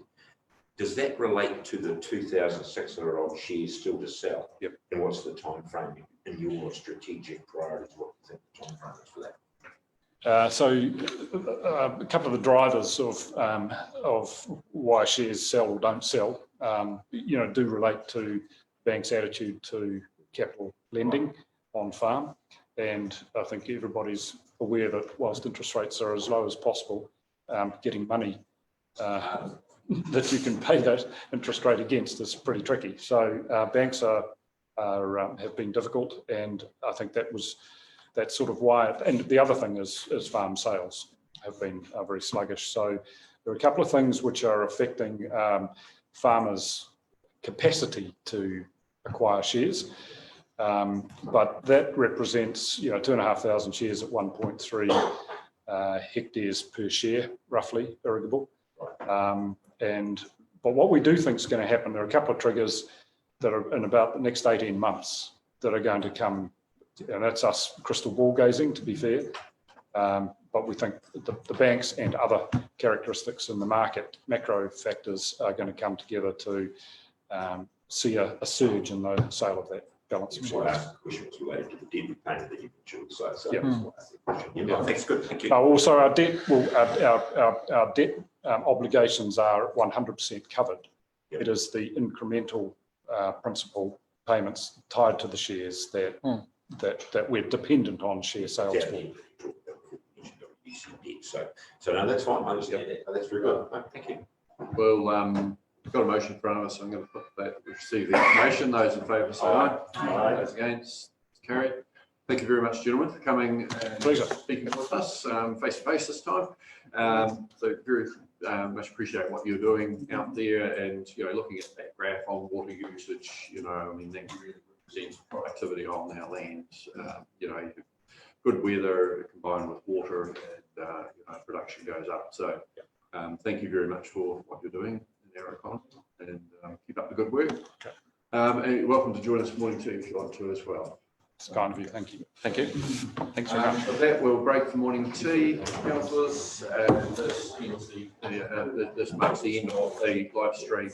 Does that relate to the 2,600 odd shares still to sell? Yep. And what's the time frame in your strategic priorities? What do you think the time frame is for that? So a couple of the drivers of why shares sell or don't sell, you know, do relate to banks' attitude to capital lending on farm. And I think everybody's aware that whilst interest rates are as low as possible, getting money that you can pay that interest rate against is pretty tricky. So banks have been difficult, and I think that's sort of why. And the other thing is farm sales have been very sluggish. So there are a couple of things which are affecting farmers' capacity to acquire shares. But that represents, you know, 2,500 shares at 1.3 hectares per share, roughly, irrigable. But what we do think is going to happen, there are a couple of triggers that are in about the next 18 months that are going to come, and that's us crystal ball gazing, to be fair. But we think the banks and other characteristics in the market, macro factors, are going to come together to see a surge in the sale of that balance of shares. The question was related to the debt repayment that you mentioned. So yeah, that's good. Thank you. Also, our debt, our debt obligations are 100% covered. It is the incremental principal payments tied to the shares that we're dependent on share sales for. So no, that's fine. I understand that. That's very good. Thank you. Well, we've got a motion in front of us, so I'm going to put that, receive the information. Those in favour say aye. Aye. Those against, it's carried. Thank you very much, gentlemen, for coming and speaking with us face to face this time. So very much appreciate what you're doing out there, and you know, looking at that graph on water usage. You know, I mean, that really represents productivity on our land. You know, good weather combined with water, and you know, production goes up. So thank you very much for what you're doing in our economy, and keep up the good work. And you're welcome to join us morning too if you want to as well. It's kind of you. Thank you. Thank you. Thanks very much. With that, we'll break for morning tea, councillors, and this marks the end of the live stream.